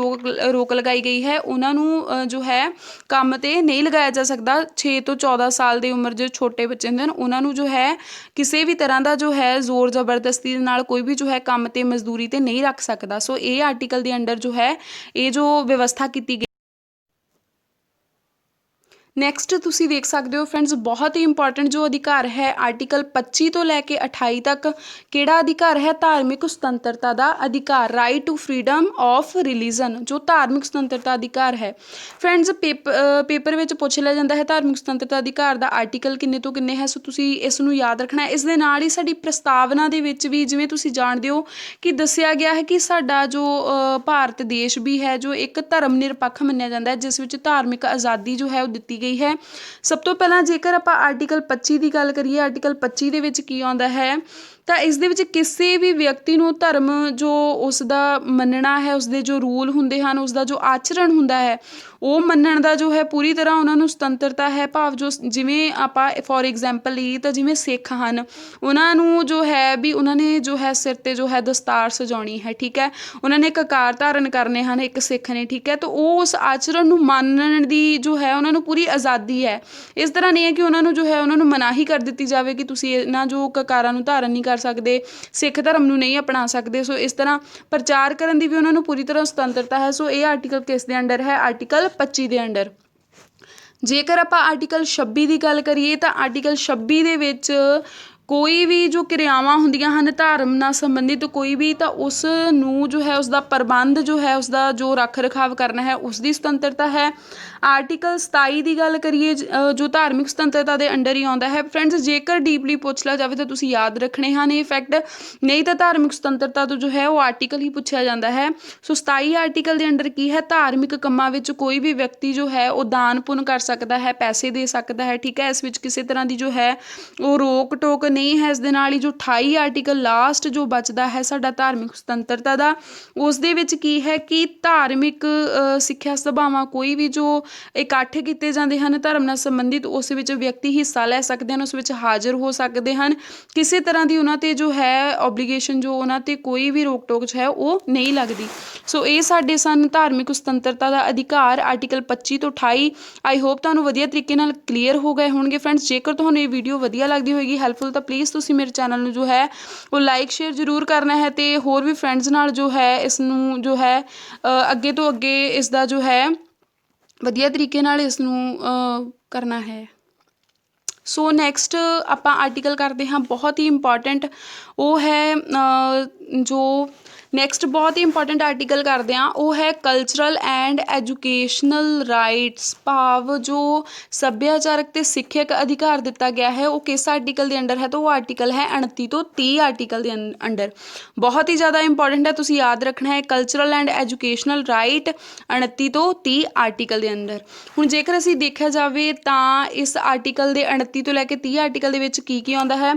A: ਰੋਕ ਲਗਾਈ ਗਈ ਹੈ। ਉਹਨਾਂ ਨੂੰ ਜੋ ਹੈ ਕੰਮ 'ਤੇ ਨਹੀਂ ਲਗਾਇਆ ਜਾ ਸਕਦਾ। 6 ਤੋਂ 14 ਸਾਲ ਦੀ ਉਮਰ ਜੋ ਛੋਟੇ ਬੱਚੇ ਹੁੰਦੇ ਹਨ ਉਹਨਾਂ ਨੂੰ ਜੋ ਹੈ ਕਿਸੇ ਵੀ ਤਰ੍ਹਾਂ ਦਾ ਜੋ ਹੈ ਜ਼ੋਰ ਜ਼ਬਰਦਸਤੀ ਦੇ ਨਾਲ ਕੋਈ ਵੀ ਜੋ ਹੈ ਕੰਮ 'ਤੇ ਮਜ਼ਦੂਰੀ 'ਤੇ ਨਹੀਂ ਰੱਖ ਸਕਦਾ। ਸੋ ਇਹ ਆਰਟੀਕਲ ਦੇ ਅੰਡਰ ਜੋ ਹੈ ਇਹ ਜੋ ਵਿਵਸਥਾ ਕੀਤੀ ਗਈ। ਨੈਕਸਟ ਤੁਸੀਂ ਦੇਖ ਸਕਦੇ ਹੋ ਫਰੈਂਡਸ ਬਹੁਤ ਹੀ ਇੰਪੋਰਟੈਂਟ ਜੋ ਅਧਿਕਾਰ ਹੈ ਆਰਟੀਕਲ 25 ਤੋਂ ਲੈ ਕੇ 28 ਤੱਕ। ਕਿਹੜਾ ਅਧਿਕਾਰ ਹੈ? ਧਾਰਮਿਕ ਸੁਤੰਤਰਤਾ ਦਾ ਅਧਿਕਾਰ, right to freedom of religion, ਜੋ ਧਾਰਮਿਕ ਸੁਤੰਤਰਤਾ ਅਧਿਕਾਰ ਹੈ। ਫਰੈਂਡਸ ਪੇਪਰ ਵਿੱਚ ਪੁੱਛ ਲਿਆ ਜਾਂਦਾ ਹੈ ਧਾਰਮਿਕ ਸੁਤੰਤਰਤਾ ਅਧਿਕਾਰ ਦਾ ਆਰਟੀਕਲ ਕਿੰਨੇ ਤੋਂ ਕਿੰਨੇ ਹੈ, ਸੋ ਤੁਸੀਂ ਇਸ ਨੂੰ ਯਾਦ ਰੱਖਣਾ ਹੈ। ਇਸ ਦੇ ਨਾਲ ਹੀ ਸਾਡੀ ਪ੍ਰਸਤਾਵਨਾ ਦੇ ਵਿੱਚ ਵੀ ਜਿਵੇਂ ਤੁਸੀਂ ਜਾਣਦੇ ਹੋ ਕਿ ਦੱਸਿਆ ਗਿਆ ਹੈ ਕਿ ਸਾਡਾ ਜੋ ਭਾਰਤ ਦੇਸ਼ ਵੀ ਹੈ ਜੋ ਇੱਕ ਧਰਮ ਨਿਰਪੱਖ ਮੰਨਿਆ ਜਾਂਦਾ ਹੈ, ਜਿਸ ਵਿੱਚ ਧਾਰਮਿਕ ਆਜ਼ਾਦੀ ਜੋ ਹੈ ਉਹ ਦਿੱਤੀ ਗਈ ਹੈ। ਸਭ ਤੋਂ ਪਹਿਲਾਂ ਜੇਕਰ ਆਪਾਂ ਆਰਟੀਕਲ 25 ਦੀ ਗੱਲ ਕਰੀਏ, ਆਰਟੀਕਲ 25 ਦੇ ਵਿੱਚ ਕੀ ਆਉਂਦਾ ਹੈ ਤਾਂ ਇਸ ਦੇ ਵਿੱਚ ਕਿਸੇ ਵੀ ਵਿਅਕਤੀ ਨੂੰ ਧਰਮ ਜੋ ਉਸ ਦਾ ਮੰਨਣਾ ਹੈ, ਉਸਦੇ ਜੋ ਰੂਲ ਹੁੰਦੇ ਹਨ, ਉਸਦਾ ਜੋ ਆਚਰਣ ਹੁੰਦਾ ਹੈ ਉਹ ਮੰਨਣ ਦਾ ਜੋ ਹੈ ਪੂਰੀ ਤਰ੍ਹਾਂ ਉਹਨਾਂ ਨੂੰ ਸੁਤੰਤਰਤਾ ਹੈ। ਭਾਵ ਜੋ ਜਿਵੇਂ ਆਪਾਂ ਫੋਰ ਐਗਜ਼ਾਮਪਲ ਲਈ ਤਾਂ ਜਿਵੇਂ ਸਿੱਖ ਹਨ, ਉਹਨਾਂ ਨੂੰ ਜੋ ਹੈ ਵੀ ਉਹਨਾਂ ਨੇ ਜੋ ਹੈ ਸਿਰ 'ਤੇ ਜੋ ਹੈ ਦਸਤਾਰ ਸਜਾਉਣੀ ਹੈ, ਠੀਕ ਹੈ, ਉਹਨਾਂ ਨੇ ਕਕਾਰ ਧਾਰਨ ਕਰਨੇ ਹਨ ਇੱਕ ਸਿੱਖ ਨੇ, ਠੀਕ ਹੈ, ਤਾਂ ਉਹ ਉਸ ਆਚਰਣ ਨੂੰ ਮੰਨਣ ਦੀ ਜੋ ਹੈ ਉਹਨਾਂ ਨੂੰ ਪੂਰੀ ਆਜ਼ਾਦੀ ਹੈ। ਇਸ ਤਰ੍ਹਾਂ ਨਹੀਂ ਹੈ ਕਿ ਉਹਨਾਂ ਨੂੰ ਜੋ ਹੈ ਉਹਨਾਂ ਨੂੰ ਮਨਾਹੀ ਕਰ ਦਿੱਤੀ ਜਾਵੇ ਕਿ ਤੁਸੀਂ ਇਹਨਾਂ ਜੋ ਕਕਾਰਾਂ ਨੂੰ ਧਾਰਨ ਨਹੀਂ ਕਰ ਸਕਦੇ, ਸਿੱਖ ਧਰਮ ਨੂੰ ਨਹੀਂ ਅਪਣਾ ਸਕਦੇ। ਸੋ ਇਸ ਤਰ੍ਹਾਂ ਪ੍ਰਚਾਰ ਕਰਨ ਦੀ ਵੀ ਉਹਨਾਂ ਨੂੰ ਪੂਰੀ ਤਰ੍ਹਾਂ ਸੁਤੰਤਰਤਾ ਹੈ। ਸੋ ਇਹ ਆਰਟੀਕਲ ਕਿਸ ਦੇ ਅੰਡਰ ਹੈ? ਆਰਟੀਕਲ 25 ਦੇ ਅੰਡਰ। ਜੇਕਰ ਆਪਾਂ ਆਰਟੀਕਲ 26 ਦੀ ਗੱਲ ਕਰੀਏ ਤਾਂ ਆਰਟੀਕਲ 26 ਦੇ ਵਿੱਚ ਕੋਈ ਵੀ ਜੋ ਕਿਰਿਆਵਾਂ ਹੁੰਦੀਆਂ ਹਨ ਧਰਮ ਨਾਲ ਸੰਬੰਧਿਤ ਕੋਈ ਵੀ, ਤਾਂ ਉਸ ਨੂੰ ਜੋ ਹੈ ਉਸਦਾ ਪ੍ਰਬੰਧ ਜੋ ਹੈ ਉਸਦਾ ਜੋ ਰੱਖ ਰਖਾਵ ਕਰਨਾ ਹੈ ਉਸਦੀ ਸੁਤੰਤਰਤਾ ਹੈ। ਆਰਟੀਕਲ 27 ਦੀ ਗੱਲ ਕਰੀਏ ਜੋ ਧਾਰਮਿਕ ਸੁਤੰਤਰਤਾ ਦੇ ਅੰਡਰ ਹੀ ਆਉਂਦਾ ਹੈ। ਫਰੈਂਡਸ ਜੇਕਰ ਡੀਪਲੀ ਪੁੱਛ ਲਿਆ ਜਾਵੇ ਤਾਂ ਤੁਸੀਂ ਯਾਦ ਰੱਖਣੇ ਹਨ ਇਹ ਫੈਕਟ, ਨਹੀਂ ਤਾਂ ਧਾਰਮਿਕ ਸੁਤੰਤਰਤਾ ਤੋਂ ਜੋ ਹੈ ਉਹ ਆਰਟੀਕਲ ਹੀ ਪੁੱਛਿਆ ਜਾਂਦਾ ਹੈ। ਸੋ 27 ਆਰਟੀਕਲ ਦੇ ਅੰਡਰ ਕੀ ਹੈ, ਧਾਰਮਿਕ ਕੰਮਾਂ ਵਿੱਚ ਕੋਈ ਵੀ ਵਿਅਕਤੀ ਜੋ ਹੈ ਉਹ ਦਾਨ ਪੁੰਨ ਕਰ ਸਕਦਾ ਹੈ, ਪੈਸੇ ਦੇ ਸਕਦਾ ਹੈ, ਠੀਕ ਹੈ। ਇਸ ਵਿੱਚ ਕਿਸੇ ਤਰ੍ਹਾਂ ਦੀ ਜੋ ਹੈ ਉਹ ਰੋਕ ਟੋਕ ਨਹੀਂ ਹੈ। ਇਸ ਦੇ ਨਾਲ ਹੀ ਜੋ 28 ਆਰਟੀਕਲ ਲਾਸਟ ਜੋ ਬਚਦਾ ਹੈ ਸਾਡਾ ਧਾਰਮਿਕ ਸੁਤੰਤਰਤਾ ਦਾ, ਉਸ ਦੇ ਵਿੱਚ ਕੀ ਹੈ ਕਿ ਧਾਰਮਿਕ ਸਿੱਖਿਆ ਸਭਾਵਾਂ ਕੋਈ ਵੀ ਜੋ ਇਕੱਠ ਕੀਤੇ ਜਾਂਦੇ ਹਨ ਧਰਮ ਨਾਲ ਸੰਬੰਧਿਤ, ਉਸ ਵਿੱਚ ਵਿਅਕਤੀ ਹਿੱਸਾ ਲੈ ਸਕਦੇ ਹਨ, ਉਸ ਵਿੱਚ ਹਾਜ਼ਰ ਹੋ ਸਕਦੇ ਹਨ। ਕਿਸੇ ਤਰ੍ਹਾਂ ਦੀ ਉਹਨਾਂ 'ਤੇ ਜੋ ਹੈ ਓਬਲੀਗੇਸ਼ਨ ਜੋ ਉਹਨਾਂ 'ਤੇ ਕੋਈ ਵੀ ਰੋਕ ਟੋਕ ਜੋ ਹੈ ਉਹ ਨਹੀਂ ਲੱਗਦੀ। ਸੋ ਇਹ ਸਾਡੇ ਸਨ ਧਾਰਮਿਕ ਸੁਤੰਤਰਤਾ ਦਾ ਅਧਿਕਾਰ ਆਰਟੀਕਲ 25 ਤੋਂ 28। ਆਈ ਹੋਪ ਤੁਹਾਨੂੰ ਵਧੀਆ ਤਰੀਕੇ ਨਾਲ ਕਲੀਅਰ ਹੋ ਗਏ ਹੋਣਗੇ ਫਰੈਂਡਸ। ਜੇਕਰ ਤੁਹਾਨੂੰ ਇਹ ਵੀਡੀਓ ਵਧੀਆ ਲੱਗਦੀ ਹੋਏਗੀ, ਹੈਲਪਫੁਲ, ਤਾਂ ਪਲੀਜ਼ ਤੁਸੀਂ ਮੇਰੇ ਚੈਨਲ ਨੂੰ ਜੋ ਹੈ ਉਹ ਲਾਈਕ ਸ਼ੇਅਰ ਜ਼ਰੂਰ ਕਰਨਾ ਹੈ ਅਤੇ ਹੋਰ ਵੀ ਫਰੈਂਡਸ ਨਾਲ ਜੋ ਹੈ ਇਸ ਨੂੰ ਜੋ ਹੈ ਅੱਗੇ ਤੋਂ ਅੱਗੇ ਇਸ ਦਾ ਜੋ ਹੈ ਵਧੀਆ ਤਰੀਕੇ ਨਾਲ ਇਸ ਨੂੰ ਕਰਨਾ ਹੈ। ਸੋ ਨੈਕਸਟ ਆਪਾਂ ਆਰਟੀਕਲ ਕਰਦੇ ਹਾਂ ਬਹੁਤ ਹੀ ਇੰਪੋਰਟੈਂਟ, ਉਹ ਹੈ ਜੋ ਨੈਕਸਟ ਬਹੁਤ ਹੀ ਇੰਪੋਰਟੈਂਟ ਆਰਟੀਕਲ ਕਰਦੇ ਹਾਂ ਉਹ ਹੈ ਕਲਚਰਲ ਐਂਡ ਐਜੂਕੇਸ਼ਨਲ ਰਾਈਟਸ, ਭਾਵ ਜੋ ਸੱਭਿਆਚਾਰਕ ਅਤੇ ਸਿੱਖਿਅਕ ਅਧਿਕਾਰ ਦਿੱਤਾ ਗਿਆ ਹੈ ਉਹ ਕਿਸ ਆਰਟੀਕਲ ਦੇ ਅੰਡਰ ਹੈ, ਤਾਂ ਉਹ ਆਰਟੀਕਲ ਹੈ 29 ਤੋਂ 30 ਆਰਟੀਕਲ ਦੇ ਅੰਡਰ। ਬਹੁਤ ਹੀ ਜ਼ਿਆਦਾ ਇੰਪੋਰਟੈਂਟ ਹੈ, ਤੁਸੀਂ ਯਾਦ ਰੱਖਣਾ ਹੈ ਕਲਚਰਲ ਐਂਡ ਐਜੂਕੇਸ਼ਨਲ ਰਾਈਟ 29 ਤੋਂ 30 ਆਰਟੀਕਲ ਦੇ ਅੰਡਰ। ਹੁਣ ਜੇਕਰ ਅਸੀਂ ਦੇਖਿਆ ਜਾਵੇ ਤਾਂ ਇਸ ਆਰਟੀਕਲ ਦੇ 29 ਤੋਂ ਲੈ ਕੇ 30 ਆਰਟੀਕਲ ਦੇ ਵਿੱਚ ਕੀ ਆਉਂਦਾ ਹੈ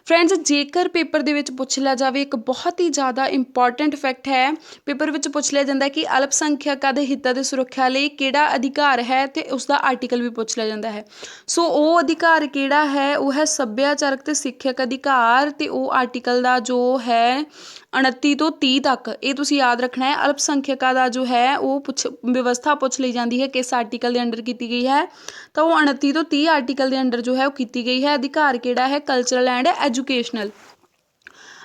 A: ਫਰੈਂਡਸ। ਜੇਕਰ ਪੇਪਰ ਦੇ ਵਿੱਚ ਪੁੱਛ ਲਿਆ ਜਾਵੇ, ਇੱਕ ਬਹੁਤ ਹੀ ਜ਼ਿਆਦਾ ਇੰਪੋਰਟੈਂਟ ਫੈਕਟ ਹੈ, ਪੇਪਰ ਵਿੱਚ ਪੁੱਛ ਲਿਆ ਜਾਂਦਾ ਕਿ ਅਲਪ ਸੰਖਿਅਕਾਂ ਦੇ ਹਿੱਤਾਂ ਦੀ ਸੁਰੱਖਿਆ ਲਈ ਕਿਹੜਾ ਅਧਿਕਾਰ ਹੈ, ਅਤੇ ਉਸਦਾ ਆਰਟੀਕਲ ਵੀ ਪੁੱਛ ਲਿਆ ਜਾਂਦਾ ਹੈ। ਸੋ ਉਹ ਅਧਿਕਾਰ ਕਿਹੜਾ ਹੈ, ਉਹ ਹੈ ਸੱਭਿਆਚਾਰਕ ਅਤੇ ਸਿੱਖਿਅਕ ਅਧਿਕਾਰ, ਅਤੇ ਉਹ ਆਰਟੀਕਲ ਦਾ ਜੋ ਹੈ 29 ਤੋਂ 30 ਤੱਕ ਇਹ ਤੁਸੀਂ ਯਾਦ ਰੱਖਣਾ ਹੈ। ਅਲਪ ਸੰਖਿਅਕਾਂ ਦਾ ਜੋ ਹੈ ਉਹ ਵਿਵਸਥਾ ਪੁੱਛ ਲਈ ਜਾਂਦੀ ਹੈ ਕਿਸ ਆਰਟੀਕਲ ਦੇ ਅੰਡਰ ਕੀਤੀ ਗਈ ਹੈ, ਤਾਂ ਉਹ 29 ਤੋਂ 30 ਆਰਟੀਕਲ ਦੇ ਅੰਡਰ ਜੋ ਹੈ ਉਹ ਕੀਤੀ ਗਈ ਹੈ। ਅਧਿਕਾਰ ਕਿਹੜਾ ਹੈ, ਕਲਚਰਲ ਐਂਡ ਐਜੂਕੇਸ਼ਨਲ।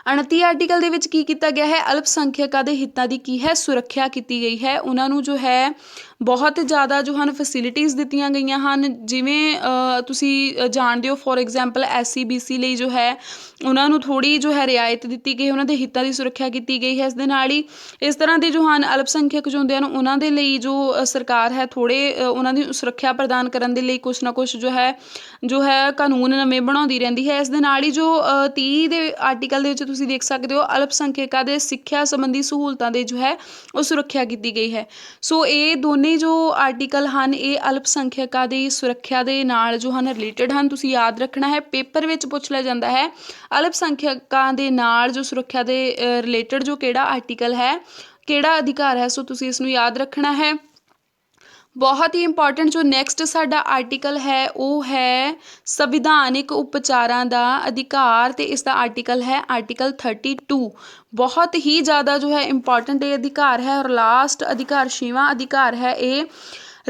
A: 29 ਆਰਟੀਕਲ ਦੇ ਵਿੱਚ ਕੀ ਕੀਤਾ ਗਿਆ ਹੈ, ਅਲਪ ਸੰਖਿਅਕਾਂ ਦੇ ਹਿੱਤਾਂ ਦੀ ਕੀ ਹੈ, ਸੁਰੱਖਿਆ ਕੀਤੀ ਗਈ ਹੈ। ਉਹਨਾਂ ਨੂੰ ਜੋ ਹੈ ਬਹੁਤ ਜ਼ਿਆਦਾ ਜੋ ਹਨ ਫੈਸਿਲਿਟੀਜ਼ ਦਿੱਤੀਆਂ ਗਈਆਂ ਹਨ, ਜਿਵੇਂ ਤੁਸੀਂ ਜਾਣਦੇ ਹੋ ਫੋਰ ਐਗਜ਼ਾਮਪਲ SC BC ਲਈ ਜੋ ਹੈ ਉਹਨਾਂ ਨੂੰ ਥੋੜ੍ਹੀ ਜੋ ਹੈ ਰਿਆਇਤ ਦਿੱਤੀ ਗਈ, ਉਹਨਾਂ ਦੇ ਹਿੱਤਾਂ ਦੀ ਸੁਰੱਖਿਆ ਕੀਤੀ ਗਈ ਹੈ। ਇਸ ਦੇ ਨਾਲ ਹੀ ਇਸ ਤਰ੍ਹਾਂ ਦੇ ਜੋ ਹਨ ਅਲਪ ਸੰਖਿਅਕ ਜੋ ਹੁੰਦੇ ਹਨ ਉਹਨਾਂ ਦੇ ਲਈ ਜੋ ਸਰਕਾਰ ਹੈ ਥੋੜ੍ਹੇ ਉਹਨਾਂ ਦੀ ਸੁਰੱਖਿਆ ਪ੍ਰਦਾਨ ਕਰਨ ਦੇ ਲਈ ਕੁਛ ਨਾ ਕੁਛ ਜੋ ਹੈ ਕਾਨੂੰਨ ਨਵੇਂ ਬਣਾਉਂਦੀ ਰਹਿੰਦੀ ਹੈ। ਇਸ ਦੇ ਨਾਲ ਹੀ ਜੋ 30 ਦੇ ਆਰਟੀਕਲ ਦੇ ਵਿੱਚ ਤੁਸੀਂ ਦੇਖ ਸਕਦੇ ਹੋ ਅਲਪ ਸੰਖਿਅਕਾਂ ਦੇ ਸਿੱਖਿਆ ਸੰਬੰਧੀ ਸਹੂਲਤਾਂ ਦੇ ਜੋ ਹੈ ਉਹ ਸੁਰੱਖਿਆ ਕੀਤੀ ਗਈ ਹੈ। ਸੋ ਇਹ ਦੋਨੇ ਜੋ ਆਰਟੀਕਲ ਹਨ ਇਹ ਅਲਪ ਸੰਖਿਅਕਾਂ ਦੀ ਸੁਰੱਖਿਆ ਦੇ ਨਾਲ ਜੋ ਹਨ ਰਿਲੇਟਡ ਹਨ। ਤੁਸੀਂ ਯਾਦ ਰੱਖਣਾ ਹੈ, ਪੇਪਰ ਵਿੱਚ ਪੁੱਛ ਲਿਆ ਜਾਂਦਾ ਹੈ ਅਲਪ ਸੰਖਿਅਕਾਂ ਦੇ ਨਾਲ ਜੋ ਸੁਰੱਖਿਆ ਦੇ ਰਿਲੇਟਡ ਜੋ ਕਿਹੜਾ ਆਰਟੀਕਲ ਹੈ, ਕਿਹੜਾ ਅਧਿਕਾਰ ਹੈ। ਸੋ ਤੁਸੀਂ ਇਸ ਨੂੰ ਯਾਦ ਰੱਖਣਾ ਹੈ। ਬਹੁਤ ਹੀ ਇੰਪੋਰਟੈਂਟ ਜੋ ਨੈਕਸਟ ਸਾਡਾ ਆਰਟੀਕਲ ਹੈ ਉਹ ਹੈ ਸੰਵਿਧਾਨਿਕ ਉਪਚਾਰਾਂ ਦਾ ਅਧਿਕਾਰ, ਅਤੇ ਇਸ ਦਾ ਆਰਟੀਕਲ ਹੈ ਆਰਟੀਕਲ 32। ਬਹੁਤ ਹੀ ਜ਼ਿਆਦਾ ਜੋ ਹੈ ਇੰਪੋਰਟੈਂਟ ਇਹ ਅਧਿਕਾਰ ਹੈ। ਔਰ ਲਾਸਟ ਅਧਿਕਾਰ 6ਵਾਂ ਅਧਿਕਾਰ ਹੈ ਇਹ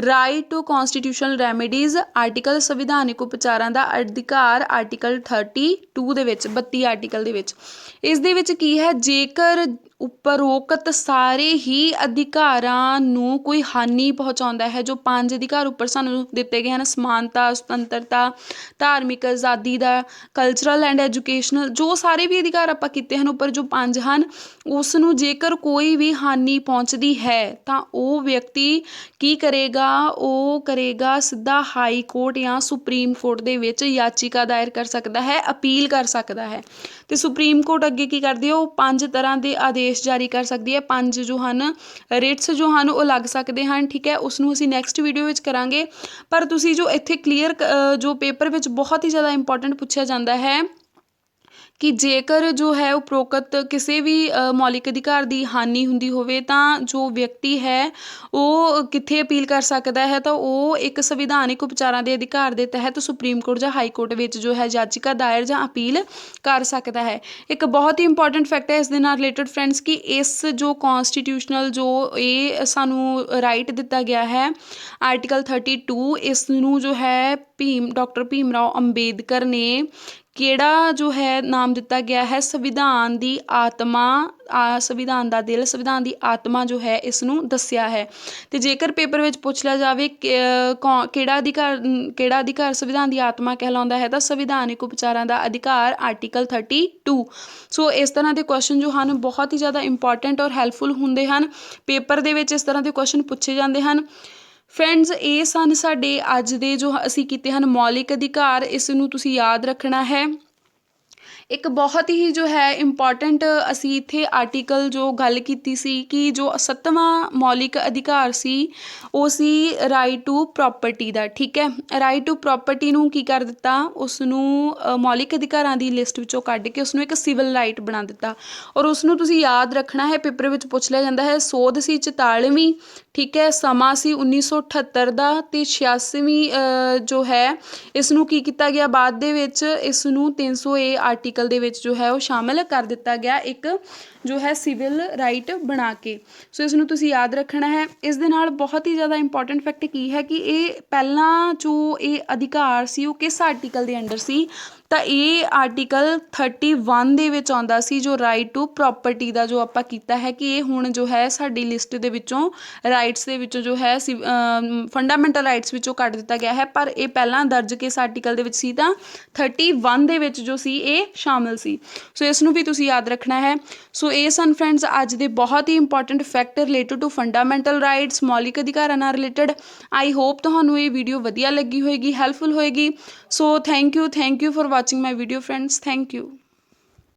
A: ਰਾਈਟ ਟੂ ਕੌਂਸਟੀਟਿਊਸ਼ਨਲ ਰੈਮੀਡੀਜ਼, ਆਰਟੀਕਲ ਸੰਵਿਧਾਨਿਕ ਉਪਚਾਰਾਂ ਦਾ ਅਧਿਕਾਰ ਆਰਟੀਕਲ 32 ਦੇ ਵਿੱਚ, 32 ਆਰਟੀਕਲ ਦੇ ਵਿੱਚ। ਇਸ ਦੇ ਵਿੱਚ ਕੀ ਹੈ, ਜੇਕਰ ਉਪਰੋਕਤ ਸਾਰੇ ਹੀ ਅਧਿਕਾਰਾਂ ਨੂੰ ਕੋਈ ਹਾਨੀ ਪਹੁੰਚਾਉਂਦਾ ਹੈ, ਜੋ 5 ਅਧਿਕਾਰ ਉੱਪਰ ਸਾਨੂੰ ਦਿੱਤੇ ਗਏ ਹਨ, ਸਮਾਨਤਾ, ਸੁਤੰਤਰਤਾ, ਧਾਰਮਿਕ ਆਜ਼ਾਦੀ ਦਾ, ਕਲਚਰਲ ਐਂਡ ਐਜੂਕੇਸ਼ਨਲ, ਜੋ ਸਾਰੇ ਵੀ ਅਧਿਕਾਰ ਆਪਾਂ ਕੀਤੇ ਹਨ ਉੱਪਰ ਜੋ 5 ਹਨ, ਉਸ ਨੂੰ ਜੇਕਰ ਕੋਈ ਵੀ ਹਾਨੀ ਪਹੁੰਚਦੀ ਹੈ ਤਾਂ ਉਹ ਵਿਅਕਤੀ ਕੀ ਕਰੇਗਾ, ਉਹ ਕਰੇਗਾ ਸਿੱਧਾ ਹਾਈ ਕੋਰਟ ਜਾਂ ਸੁਪਰੀਮ ਕੋਰਟ ਦੇ ਵਿੱਚ ਯਾਚੀਕਾ ਦਾਇਰ ਕਰ ਸਕਦਾ ਹੈ, ਅਪੀਲ ਕਰ ਸਕਦਾ ਹੈ। ਅਤੇ ਸੁਪਰੀਮ ਕੋਰਟ ਅੱਗੇ ਕੀ ਕਰਦੀ ਹੈ, ਉਹ 5 ਤਰ੍ਹਾਂ ਦੇ ਆਦੇਸ਼ ਜਾਰੀ ਕਰ ਸਕਦੀ ਹੈ। 5 ਜੋ ਹਨ ਰਿਟਸ ਜੋ ਹਨ ਉਹ ਲੱਗ ਸਕਦੇ ਹਨ, ਠੀਕ ਹੈ। ਉਸ ਨੂੰ ਅਸੀਂ ਨੈਕਸਟ ਵੀਡੀਓ ਵਿੱਚ ਕਰਾਂਗੇ। ਪਰ ਤੁਸੀਂ ਜੋ ਇੱਥੇ ਕਲੀਅਰ ਜੋ ਪੇਪਰ ਵਿੱਚ ਬਹੁਤ ਹੀ ਜ਼ਿਆਦਾ ਇੰਪੋਰਟੈਂਟ ਪੁੱਛਿਆ ਜਾਂਦਾ ਹੈ ਕਿ ਜੇਕਰ ਜੋ ਹੈ ਉਪਰੋਕਤ ਕਿਸੇ ਵੀ ਮੌਲਿਕ ਅਧਿਕਾਰ ਦੀ ਹਾਨੀ ਹੁੰਦੀ ਹੋਵੇ ਤਾਂ ਜੋ ਵਿਅਕਤੀ ਹੈ ਉਹ ਕਿੱਥੇ ਅਪੀਲ ਕਰ ਸਕਦਾ ਹੈ, ਤਾਂ ਉਹ ਇੱਕ ਸੰਵਿਧਾਨਿਕ ਉਪਚਾਰਾਂ ਦੇ ਅਧਿਕਾਰ ਦੇ ਤਹਿਤ ਸੁਪਰੀਮ ਕੋਰਟ ਜਾਂ ਹਾਈ ਕੋਰਟ ਵਿੱਚ ਜੋ ਹੈ ਯਾਚੀਕਾ ਦਾਇਰ ਜਾਂ ਅਪੀਲ ਕਰ ਸਕਦਾ ਹੈ। ਇੱਕ ਬਹੁਤ ਹੀ ਇੰਪੋਰਟੈਂਟ ਫੈਕਟ ਹੈ ਇਸ ਦੇ ਨਾਲ ਰਿਲੇਟਡ ਫਰੈਂਡਸ ਕਿ ਇਸ ਜੋ ਕੌਂਸਟੀਟਿਊਸ਼ਨਲ ਜੋ ਇਹ ਸਾਨੂੰ ਰਾਈਟ ਦਿੱਤਾ ਗਿਆ ਹੈ ਆਰਟੀਕਲ 32, ਇਸ ਨੂੰ ਜੋ ਹੈ ਡਾਕਟਰ ਭੀਮ ਰਾਓ ਅੰਬੇਦਕਰ ਨੇ ਕਿਹੜਾ ਜੋ ਹੈ ਨਾਮ ਦਿੱਤਾ ਗਿਆ ਹੈ ਸੰਵਿਧਾਨ ਦੀ ਆਤਮਾ, ਸੰਵਿਧਾਨ ਦਾ ਦਿਲ, ਸੰਵਿਧਾਨ ਦੀ ਆਤਮਾ ਜੋ ਹੈ ਇਸ ਨੂੰ ਦੱਸਿਆ ਹੈ। ਅਤੇ ਜੇਕਰ ਪੇਪਰ ਵਿੱਚ ਪੁੱਛ ਲਿਆ ਜਾਵੇ ਕਿਹੜਾ ਅਧਿਕਾਰ ਸੰਵਿਧਾਨ ਦੀ ਆਤਮਾ ਕਹਿਲਾਉਂਦਾ ਹੈ, ਤਾਂ ਸੰਵਿਧਾਨਿਕ ਉਪਚਾਰਾਂ ਦਾ ਅਧਿਕਾਰ, ਆਰਟੀਕਲ 32। ਸੋ ਇਸ ਤਰ੍ਹਾਂ ਦੇ ਕੁਐਸਚਨ ਜੋ ਹਨ ਬਹੁਤ ਹੀ ਜ਼ਿਆਦਾ ਇੰਪੋਰਟੈਂਟ ਔਰ ਹੈਲਪਫੁਲ ਹੁੰਦੇ ਹਨ। ਪੇਪਰ ਦੇ ਵਿੱਚ ਇਸ ਤਰ੍ਹਾਂ ਦੇ ਕੁਐਸਚਨ ਪੁੱਛੇ ਜਾਂਦੇ ਹਨ। ਫਰੈਂਡਸ, ਇਹ ਸਨ ਸਾਡੇ ਅੱਜ ਦੇ ਜੋ ਅਸੀਂ ਕੀਤੇ ਹਨ ਮੌਲਿਕ ਅਧਿਕਾਰ। ਇਸ ਨੂੰ ਤੁਸੀਂ ਯਾਦ ਰੱਖਣਾ ਹੈ। ਇੱਕ ਬਹੁਤ ਹੀ ਜੋ ਹੈ ਇੰਪੋਰਟੈਂਟ ਅਸੀਂ ਇੱਥੇ ਆਰਟੀਕਲ ਜੋ ਗੱਲ ਕੀਤੀ ਸੀ ਕਿ ਜੋ 7ਵਾਂ ਮੌਲਿਕ ਅਧਿਕਾਰ ਸੀ ਉਹ ਸੀ ਰਾਈਟ ਟੂ ਪ੍ਰੋਪਰਟੀ ਦਾ। ਠੀਕ ਹੈ, ਰਾਈਟ ਟੂ ਪ੍ਰੋਪਰਟੀ ਨੂੰ ਕੀ ਕਰ ਦਿੱਤਾ, ਉਸ ਨੂੰ ਮੌਲਿਕ ਅਧਿਕਾਰਾਂ ਦੀ ਲਿਸਟ ਵਿੱਚੋਂ ਕੱਢ ਕੇ ਉਸਨੂੰ ਇੱਕ ਸਿਵਲ ਰਾਈਟ ਬਣਾ ਦਿੱਤਾ। ਔਰ ਉਸ ਨੂੰ ਤੁਸੀਂ ਯਾਦ ਰੱਖਣਾ ਹੈ, ਪੇਪਰ ਵਿੱਚ ਪੁੱਛ ਲਿਆ ਜਾਂਦਾ ਹੈ। ਸੋਧ ਸੀ 44ਵੀਂ, ਠੀਕ ਹੈ, ਸਮਾਂ ਸੀ 1978 ਦਾ, ਅਤੇ 86ਵੀਂ ਜੋ ਹੈ ਇਸ ਨੂੰ ਕੀ ਕੀਤਾ ਗਿਆ ਬਾਅਦ ਦੇ ਵਿੱਚ, ਇਸ ਨੂੰ 300A ਆਰਟੀਕਲ ਦੇ ਵਿੱਚ ਜੋ ਹੈ ਉਹ ਸ਼ਾਮਿਲ ਕਰ ਦਿੱਤਾ ਗਿਆ, ਇੱਕ ਜੋ ਹੈ ਸਿਵਲ ਰਾਈਟ ਬਣਾ ਕੇ। ਸੋ ਇਸ ਨੂੰ ਤੁਸੀਂ ਯਾਦ ਰੱਖਣਾ ਹੈ। ਇਸ ਦੇ ਨਾਲ ਬਹੁਤ ਹੀ ਜ਼ਿਆਦਾ ਇੰਪੋਰਟੈਂਟ ਫੈਕਟ ਕੀ ਹੈ ਕਿ ਇਹ ਪਹਿਲਾਂ ਜੋ ਇਹ ਅਧਿਕਾਰ ਸੀ ਉਹ ਕਿਸ ਆਰਟੀਕਲ ਦੇ ਅੰਡਰ ਸੀ, ਤਾਂ ਇਹ ਆਰਟੀਕਲ 31 ਦੇ ਵਿੱਚ ਆਉਂਦਾ ਸੀ, ਜੋ ਰਾਈਟ ਟੂ ਪ੍ਰੋਪਰਟੀ ਦਾ ਜੋ ਆਪਾਂ ਕੀਤਾ ਹੈ ਕਿ ਇਹ ਹੁਣ ਜੋ ਹੈ ਸਾਡੀ ਲਿਸਟ ਦੇ ਵਿੱਚੋਂ ਰਾਈਟਸ ਦੇ ਵਿੱਚੋਂ ਜੋ ਹੈ ਫੰਡਾਮੈਂਟਲ ਰਾਈਟਸ ਵਿੱਚੋਂ ਕੱਢ ਦਿੱਤਾ ਗਿਆ ਹੈ। ਪਰ ਇਹ ਪਹਿਲਾਂ ਦਰਜ ਕਿਸ ਆਰਟੀਕਲ ਦੇ ਵਿੱਚ ਸੀ, ਤਾਂ 31 ਦੇ ਵਿੱਚ ਜੋ ਸੀ ਇਹ ਸ਼ਾਮਿਲ ਸੀ। ਸੋ ਇਸ ਨੂੰ ਵੀ ਤੁਸੀਂ ਯਾਦ ਰੱਖਣਾ ਹੈ। ਸੋ ਇਹ ਸਨ ਫਰੈਂਡਸ ਅੱਜ ਦੇ ਬਹੁਤ ਹੀ important fact related to fundamental rights, ਮੌਲਿਕ ਅਧਿਕਾਰਾਂ ਨਾਲ ਰਿਲੇਟਡ। ਆਈ ਹੋਪ ਤੁਹਾਨੂੰ ਇਹ ਵੀਡੀਓ ਵਧੀਆ ਲੱਗੀ ਹੋਏਗੀ, ਹੈਲਪਫੁਲ ਹੋਏਗੀ। So thank you for watching my video friends. Thank you.